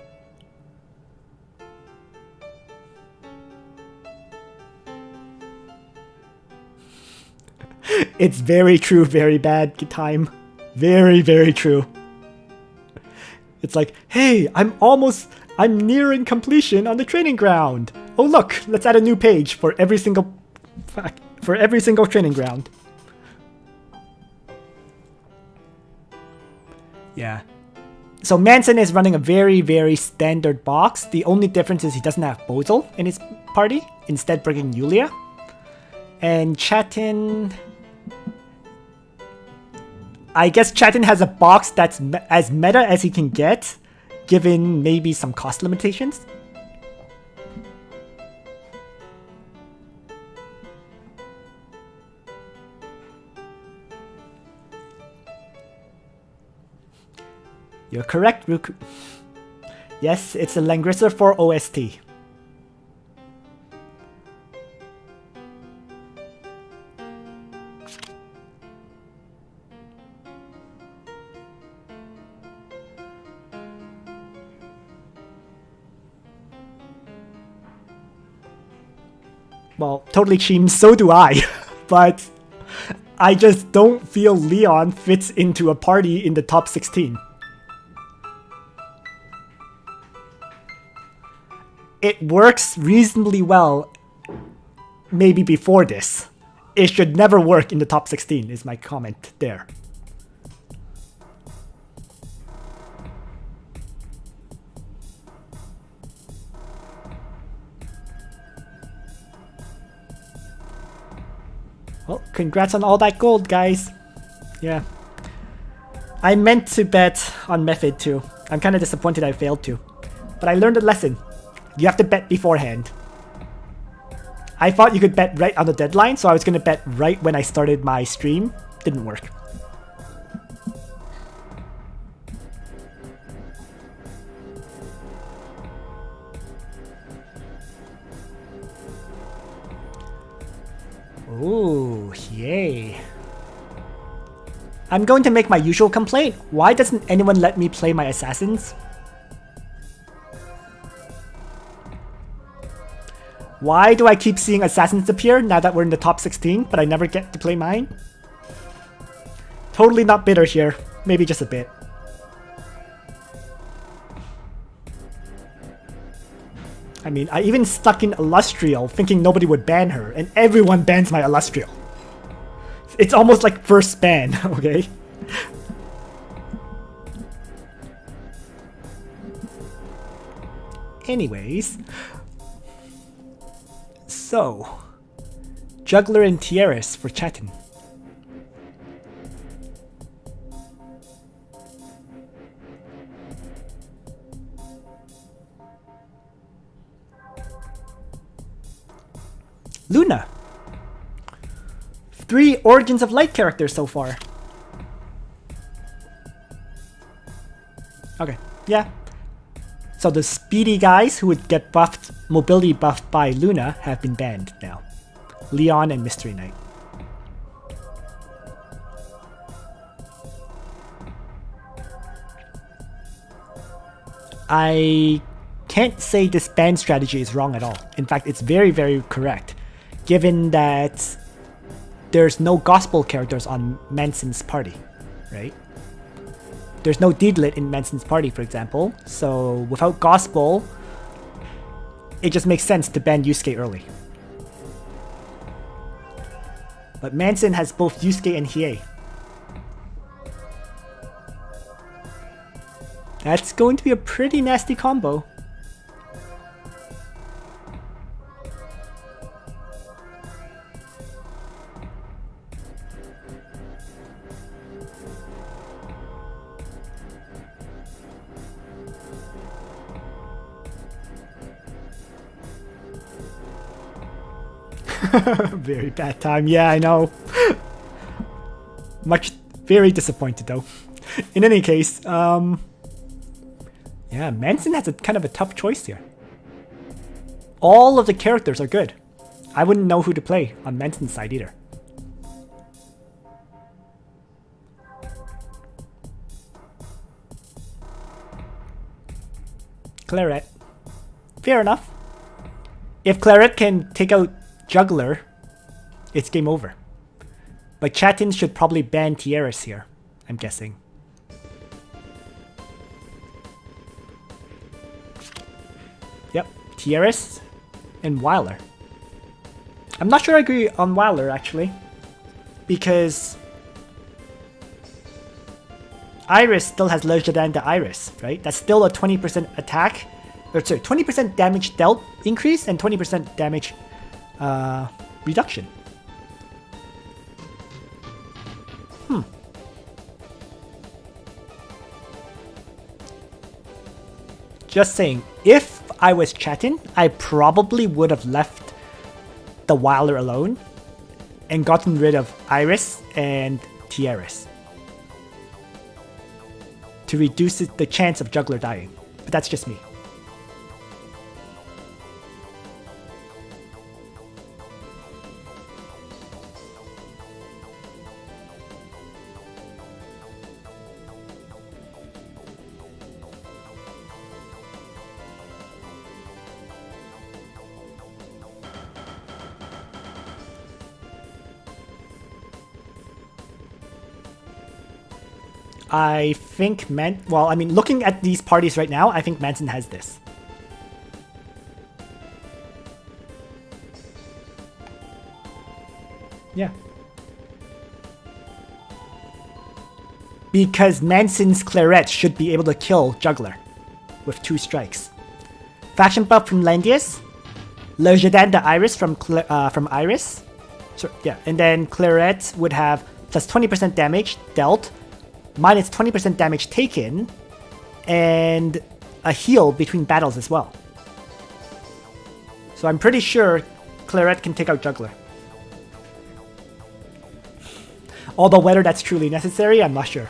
It's very true, very bad time. Very, very true. It's like, hey, I'm nearing completion on the training ground. Oh look, let's add a new page for every single training ground. Yeah. So Manson is running a very, very standard box. The only difference is he doesn't have Bozel in his party, instead bringing Yulia. And Chatin... I guess Chatin has a box that's as meta as he can get, given maybe some cost limitations. You're correct, Ruku. Yes, it's a Langrisser for OST. Well, totally Cheem, so do I. But I just don't feel Leon fits into a party in the top 16. It works reasonably well maybe before this. It should never work in the top 16 is my comment there. Well, congrats on all that gold, guys. Yeah. I meant to bet on Method too. I'm kind of disappointed I failed to. But I learned a lesson. You have to bet beforehand. I thought you could bet right on the deadline, so I was going to bet right when I started my stream. Didn't work. Ooh, yay. I'm going to make my usual complaint. Why doesn't anyone let me play my assassins? Why do I keep seeing assassins appear now that we're in the top 16, but I never get to play mine? Totally not bitter here. Maybe just a bit. I mean, I even stuck in Illustrial thinking nobody would ban her, and everyone bans my Illustrial. It's almost like first ban, okay? Anyways... So... Juggler and Tieres for Chatin. Luna. 3 Origins of Light characters so far. Okay, yeah. So the speedy guys who would get buffed, mobility buffed by Luna have been banned now. Leon and Mystery Knight. I can't say this ban strategy is wrong at all. In fact, it's very, very correct. Given that there's no gospel characters on Manson's party, right? There's no Deedlit in Manson's party, for example. So without gospel, it just makes sense to ban Yusuke early. But Manson has both Yusuke and Hiei. That's going to be a pretty nasty combo. Very bad time. Yeah, I know. Very disappointed though. In any case, yeah, Manson has a kind of a tough choice here. All of the characters are good. I wouldn't know who to play on Manson's side either. Claret. Fair enough. If Claret can take out Juggler, it's game over. But Chatin should probably ban Tierras here, I'm guessing. Yep, Tierras and Weiler. I'm not sure I agree on Weiler actually, because Iris still has Le Jardin de Iris, right? That's still a 20% attack, or sorry, 20% damage dealt increase and 20% damage reduction. Just saying, if I was Chatin, I probably would have left the Weiler alone and gotten rid of Iris and Tierras to reduce the chance of Juggler dying. But that's just me. I think looking at these parties right now, I think Manson has this. Yeah. Because Manson's Claret should be able to kill Juggler with 2 strikes. Faction buff from Landius, Le Jardin de Iris from Iris. So, yeah, and then Claret would have plus 20% damage dealt, minus 20% damage taken, and a heal between battles as well. So I'm pretty sure Claret can take out Juggler. Although whether that's truly necessary, I'm not sure.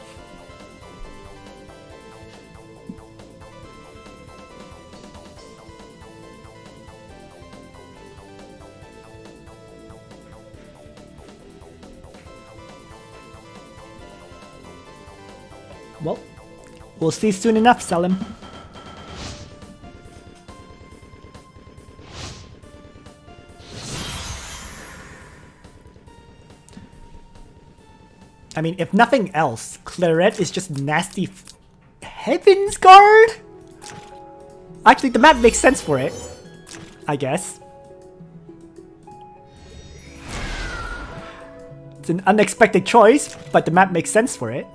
Well, we'll see soon enough, Selim. I mean, if nothing else, Claret is just nasty Heaven's Guard? Actually, the map makes sense for it, I guess. It's an unexpected choice, but the map makes sense for it.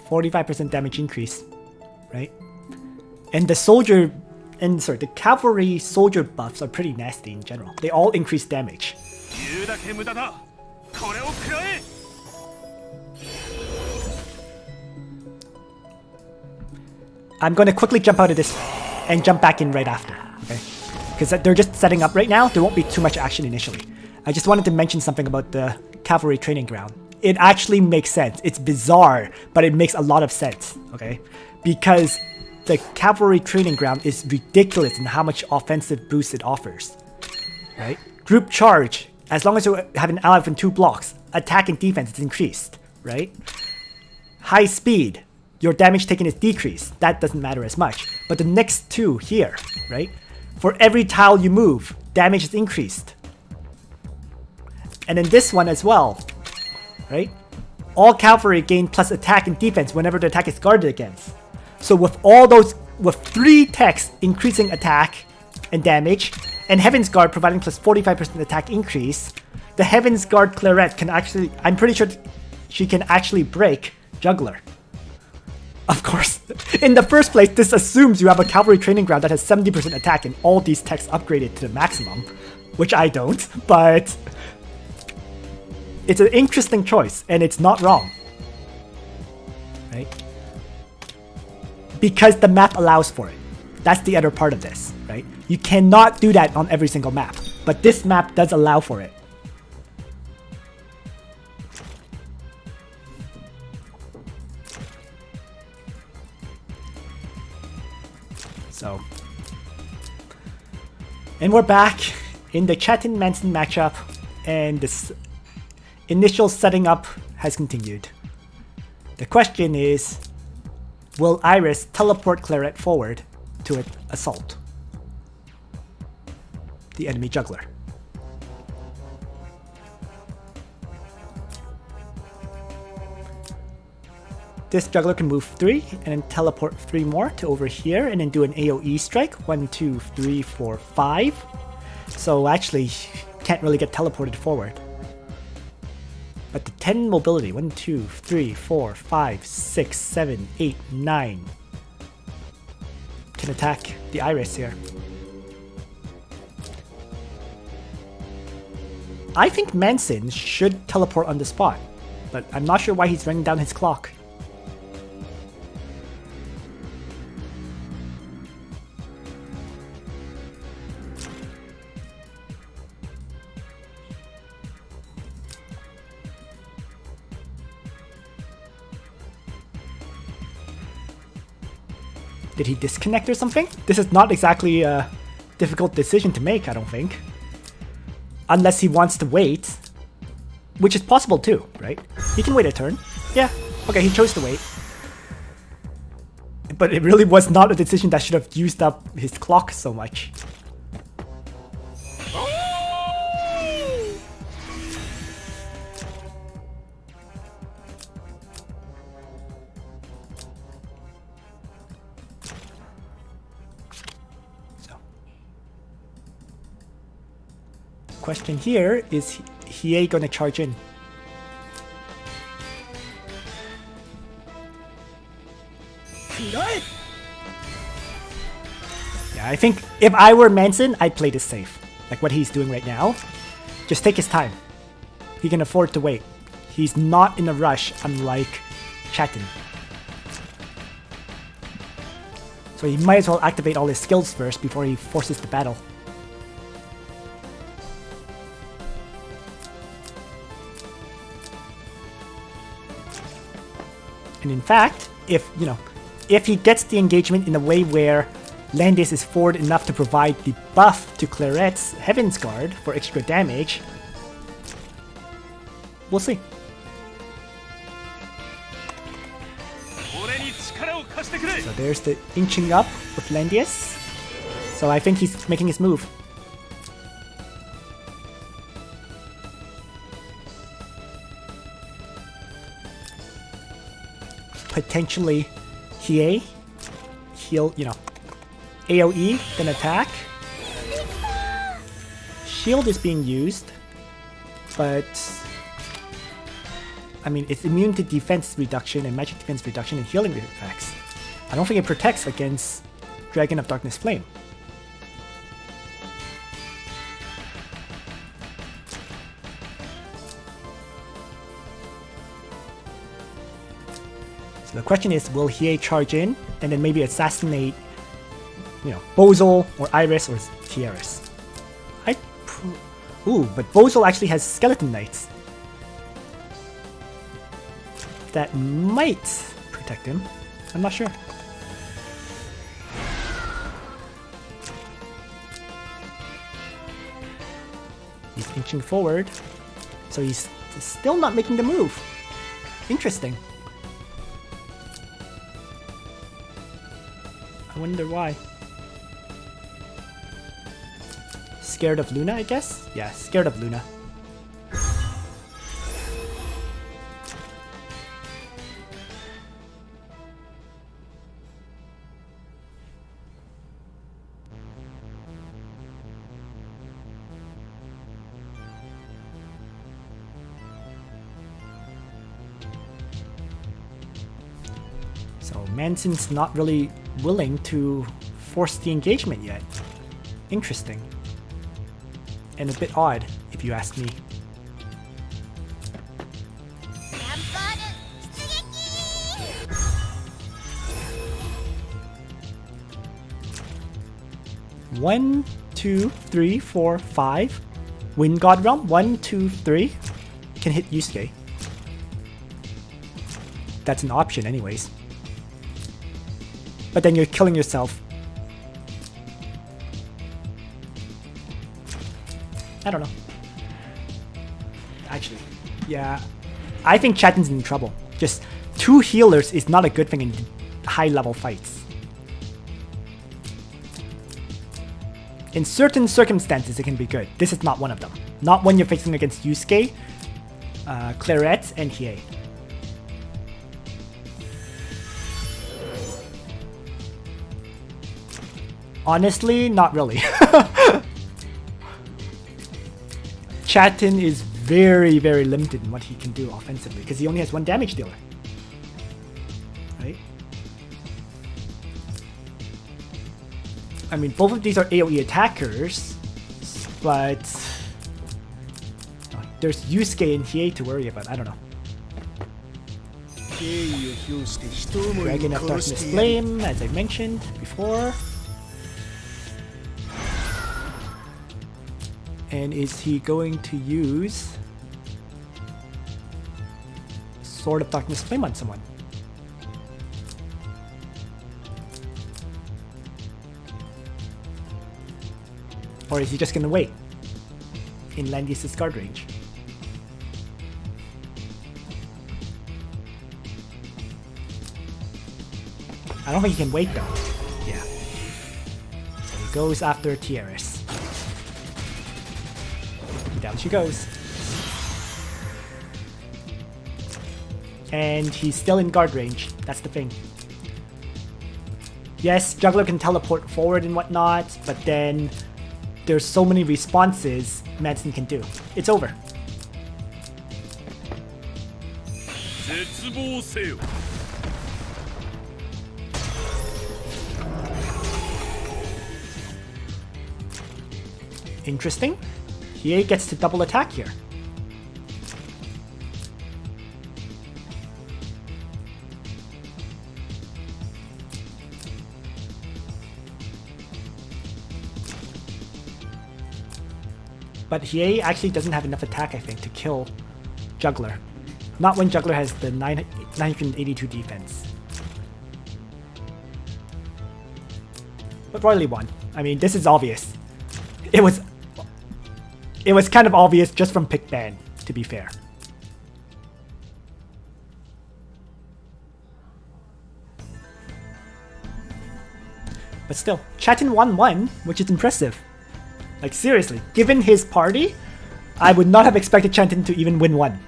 %45% damage increase, right? And the cavalry soldier buffs are pretty nasty in general. They all increase damage. I'm going to quickly jump out of this and jump back in right after, okay? Because they're just setting up right now. There won't be too much action initially. I just wanted to mention something about the cavalry training ground. It actually makes sense. It's bizarre, but it makes a lot of sense, okay? Because the cavalry training ground is ridiculous in how much offensive boost it offers, right? Group charge, as long as you have an ally from 2 blocks, attack and defense is increased, right? High speed, your damage taken is decreased. That doesn't matter as much. But the next 2 here, right? For every tile you move, damage is increased. And then this one as well, right? all cavalry gain plus attack and defense whenever the attack is guarded against. So with all those, with 3 techs increasing attack and damage, and Heaven's Guard providing plus 45% attack increase, the Heaven's Guard Claret can actually, I'm pretty sure she can actually break Juggler. Of course, in the first place, this assumes you have a cavalry training ground that has 70% attack and all these techs upgraded to the maximum, which I don't, but it's an interesting choice and it's not wrong, right? Because the map allows for it. That's the other part of this, right? You cannot do that on every single map, but this map does allow for it. So, and we're back in the Chatin Manson matchup, and this initial setting up has continued. The question is, will Iris teleport Claret forward to assault the enemy juggler? This juggler can move 3 and then teleport 3 more to over here and then do an AoE strike. 1, 2, 3, 4, 5. So actually, can't really get teleported forward. But the 10 mobility, 1, 2, 3, 4, 5, 6, 7, 8, 9 can attack the Iris here. I think Manson should teleport on the spot, but I'm not sure why he's running down his clock. Did he disconnect or something? This is not exactly a difficult decision to make, I don't think. Unless he wants to wait. Which is possible too, right? He can wait a turn. Yeah, okay, he chose to wait. But it really was not a decision that should have used up his clock so much. Question here is Hiei gonna charge in? Yeah, I think if I were Manson, I'd play this safe. Like what he's doing right now. Just take his time. He can afford to wait. He's not in a rush, unlike Chatin. So he might as well activate all his skills first before he forces the battle. And in fact, if he gets the engagement in a way where Landis is forward enough to provide the buff to Claret's Heaven's Guard for extra damage, we'll see. So there's the inching up with Landis. So I think he's making his move. Potentially Hiei, heal, AoE, then attack. Shield is being used, but I mean, it's immune to defense reduction and magic defense reduction and healing effects. I don't think it protects against Dragon of Darkness Flame. The question is, will Hiei charge in and then maybe assassinate, Bozol or Iris or Tiaris? Ooh, but Bozol actually has Skeleton Knights. That might protect him. I'm not sure. He's inching forward, so he's still not making the move. Interesting. I wonder why. Scared of Luna, I guess? Yeah, scared of Luna. Manson's not really willing to force the engagement yet. Interesting. And a bit odd, if you ask me. One, 2, 3, 4, 5. Wind God Realm. 1, 2, 3. Can hit Yusuke. That's an option anyways. But then you're killing yourself. I don't know. Actually, yeah. I think Chatin's in trouble. Just 2 healers is not a good thing in high level fights. In certain circumstances, it can be good. This is not one of them. Not when you're facing against Yusuke, Claret, and Hiei. Honestly, not really. Chatin is very, very limited in what he can do offensively because he only has 1 damage dealer. Right? I mean, both of these are AoE attackers, but there's Yusuke and Hiei to worry about. I don't know. Dragon of Darkness Flame, as I mentioned before. And is he going to use Sword of Darkness Flame on someone? Or is he just gonna wait in Langrisser's guard range? I don't think he can wait though. Yeah. So he goes after Tieris. Down she goes. And he's still in guard range. That's the thing. Yes, Juggler can teleport forward and whatnot, but then there's so many responses Manson can do. It's over. Interesting. Hiei gets to double attack here. But Hiei actually doesn't have enough attack, I think, to kill Juggler. Not when Juggler has the 982 defense. But Royally won. I mean, this is obvious. It was kind of obvious just from pick ban, to be fair. But still, Chatin won 1, which is impressive. Like seriously, given his party, I would not have expected Chatin to even win 1.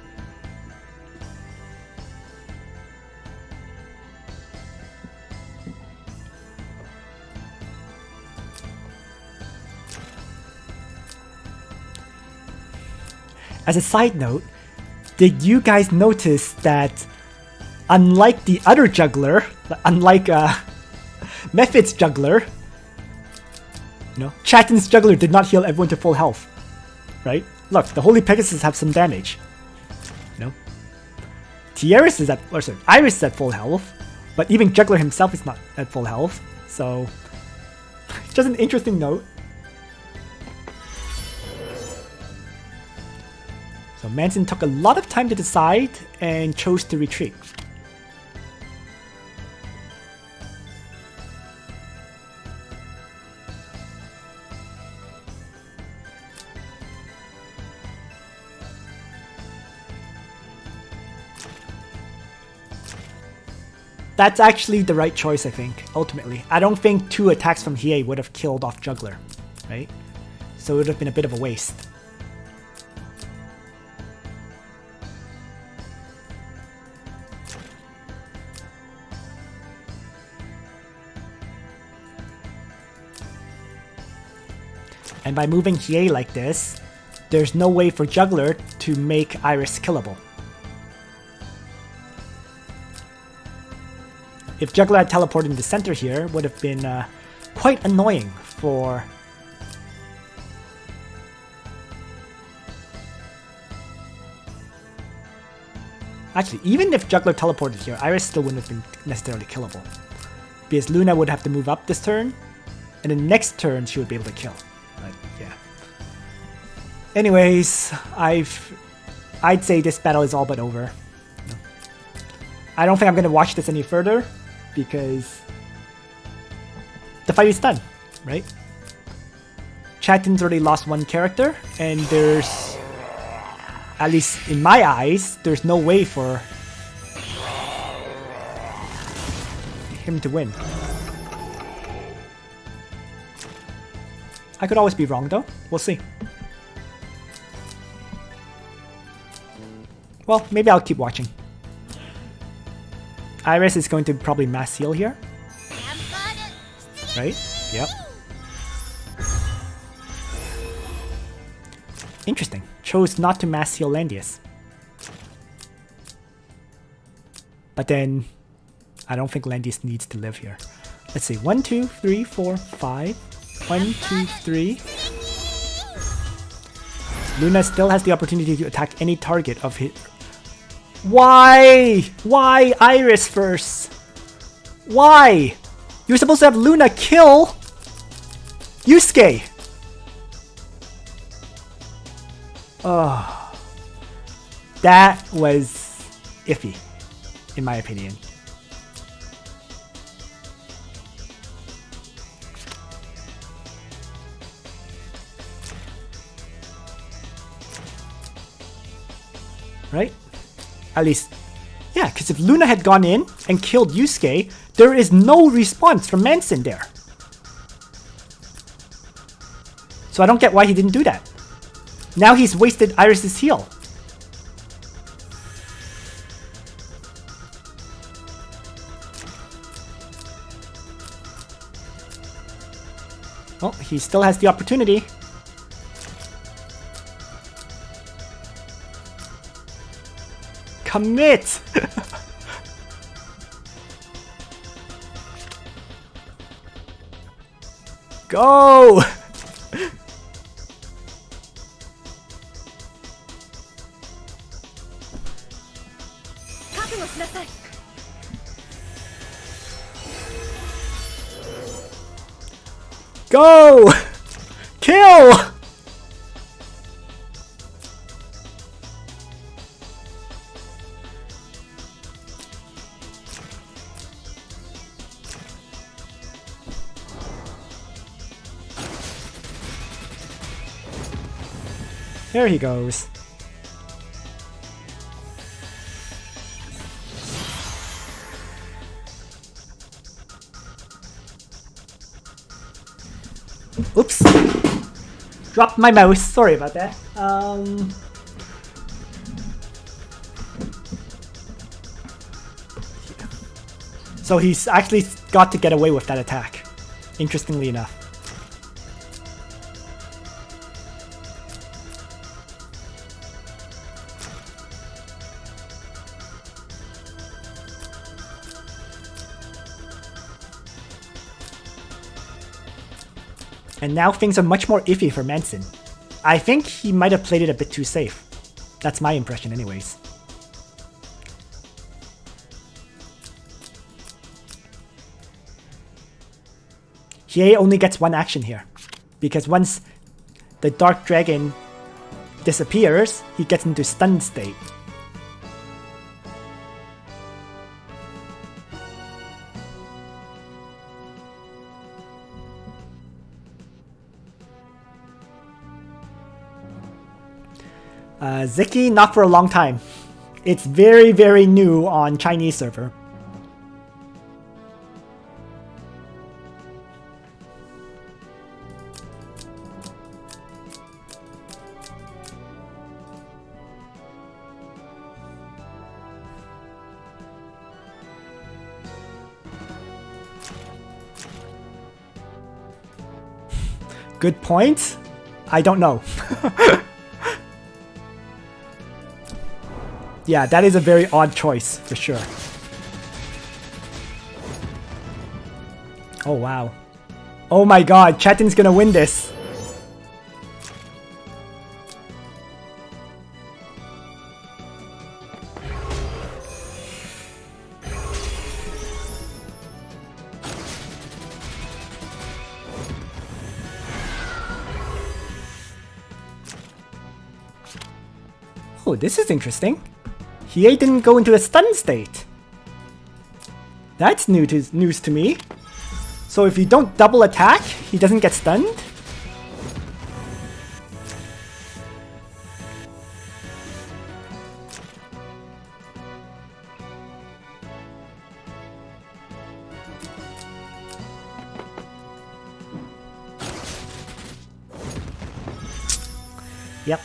As a side note, did you guys notice that unlike the other juggler, unlike MethoD's juggler, Chatin's juggler did not heal everyone to full health, right? Look, the Holy Pegasus have some damage. Tieris is Iris is at full health, but even Juggler himself is not at full health. So, just an interesting note. So Manson took a lot of time to decide and chose to retreat. That's actually the right choice, I think, ultimately. I don't think 2 attacks from Hiei would have killed off Juggler, right? So it would have been a bit of a waste. And by moving Hiei like this, there's no way for Juggler to make Iris killable. if Juggler had teleported in the center here, would have been quite annoying for... Actually, even if Juggler teleported here, Iris still wouldn't have been necessarily killable. Because Luna would have to move up this turn, and then next turn she would be able to kill. But yeah. Anyways, I'd say this battle is all but over. I don't think I'm gonna watch this any further because the fight is done, right? Chatin's already lost one character, and there's, at least in my eyes, there's no way for him to win. I could always be wrong though. We'll see. Well, maybe I'll keep watching. Iris is going to probably mass heal here. Right? Yep. Interesting. Chose not to mass heal Landius. But then, I don't think Landius needs to live here. Let's see. 1, 2, 3, 4, 5. 1, 2, 3. Luna still has the opportunity to attack any target of his... Why? Why Iris first? Why? You're supposed to have Luna kill Yusuke. Oh, that was iffy, in my opinion. Right? At least, yeah, because if Luna had gone in and killed Yusuke, there is no response from Manson there. So I don't get why he didn't do that. Now he's wasted Iris's heal. Well, he still has the opportunity. Commit! Go! Go! Kill! There he goes. Oops. Dropped my mouse. Sorry about that. So he's actually got to get away with that attack. Interestingly enough. And now things are much more iffy for Manson. I think he might have played it a bit too safe. That's my impression anyways. Hiei only gets one action here. Because once the Dark Dragon disappears, he gets into stunned state. Ziki, not for a long time. It's very, very new on Chinese server. Good point. I don't know. Yeah, that is a very odd choice, for sure. Oh wow. Oh my god, Chatin's gonna win this. Oh, this is interesting. He didn't go into a stun state. That's news to me. So if you don't double attack, he doesn't get stunned? Yep.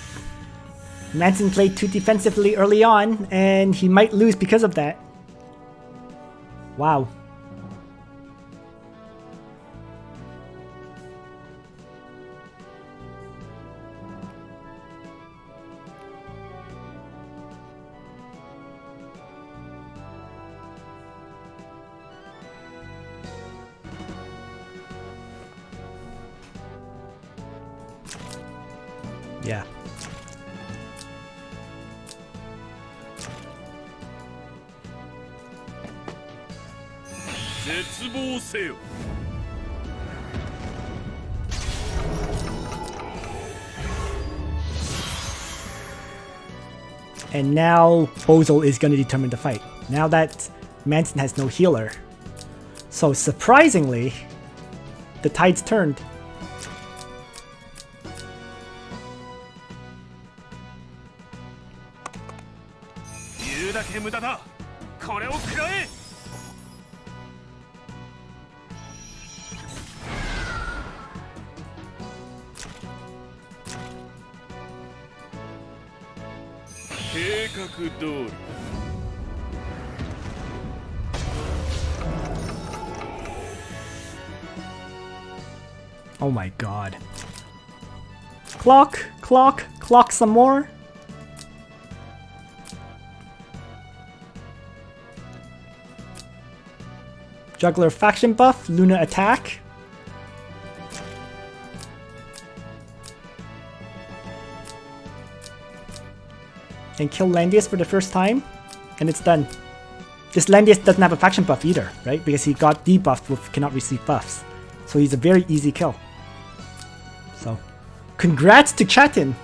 Manson played too defensively early on, and he might lose because of that. Wow. Yeah. And now Bozel is going to determine the fight. Now that Manson has no healer. So surprisingly, the tide's turned. Oh my god. Clock, clock, clock some more. Juggler faction buff, Luna attack. And kill Landius for the first time, and it's done. This Landius doesn't have a faction buff either, right? Because he got debuffed with cannot receive buffs. So he's a very easy kill. So, congrats to Chatin!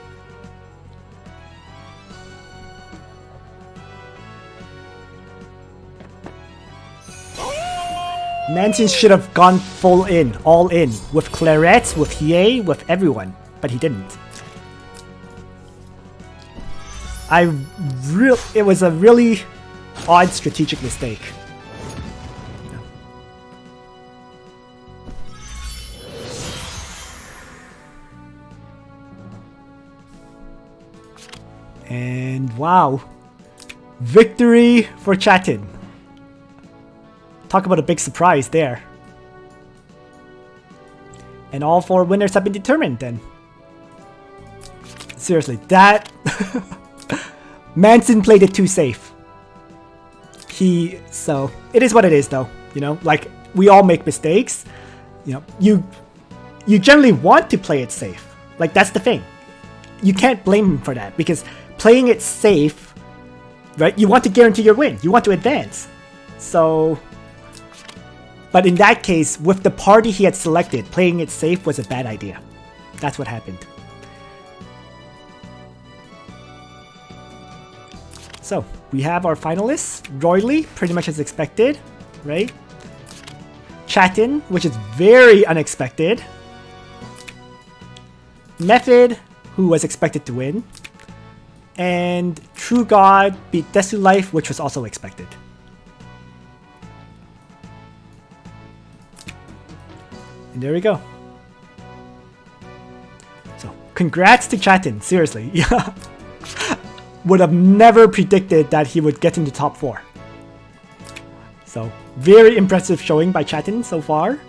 Manson should have gone full in, all in, with Claret, with Hiei, with everyone, but he didn't. It was a really odd strategic mistake. And wow, victory for Chatin. Talk about a big surprise there. And all 4 winners have been determined then. Seriously, that... Manson played it too safe. So, it is what it is though, you know? Like, we all make mistakes. You know, you generally want to play it safe. Like, that's the thing. You can't blame him for that, because playing it safe, right? You want to guarantee your win. You want to advance. So... But in that case, with the party he had selected, playing it safe was a bad idea. That's what happened. So, we have our finalists. Royally, pretty much as expected, right? Chatin, which is very unexpected. MethoD, who was expected to win. And True God beat Desu Life, which was also expected. And there we go. So, congrats to Chatin, seriously. Yeah. Would have never predicted that he would get into top 4. So, very impressive showing by Chatin so far. You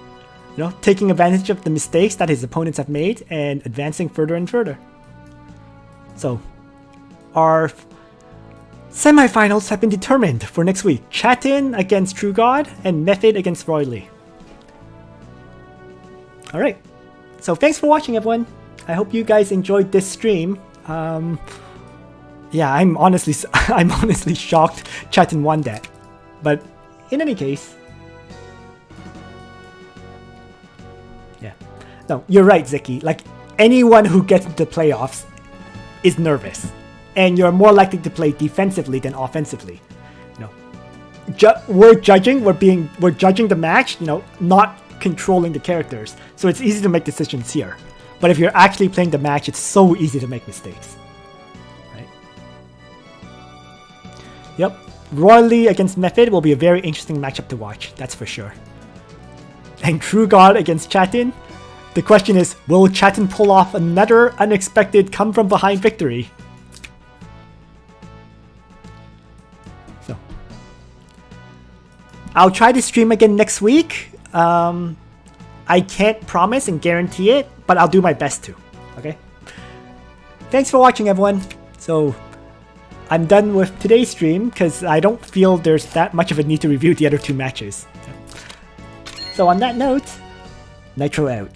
know, taking advantage of the mistakes that his opponents have made and advancing further and further. So, our semifinals have been determined for next week. Chatin against True God and MethoD against Roy Lee. Alright, so thanks for watching, everyone. I hope you guys enjoyed this stream. Yeah, I'm honestly shocked Chatin won that. But in any case, yeah. No, you're right, Zeki. Like, anyone who gets into the playoffs is nervous. And you're more likely to play defensively than offensively. You know, we're judging the match, you know, not controlling the characters. So it's easy to make decisions here. But if you're actually playing the match, it's so easy to make mistakes. Right? Yep. Royally against MethoD will be a very interesting matchup to watch, that's for sure. And True God against Chatin. The question is, will Chatin pull off another unexpected come-from-behind victory? So, I'll try to stream again next week. I can't promise and guarantee it, but I'll do my best to. Okay? Thanks for watching, everyone. So, I'm done with today's stream because I don't feel there's that much of a need to review the other two matches. So on that note, Nitro out.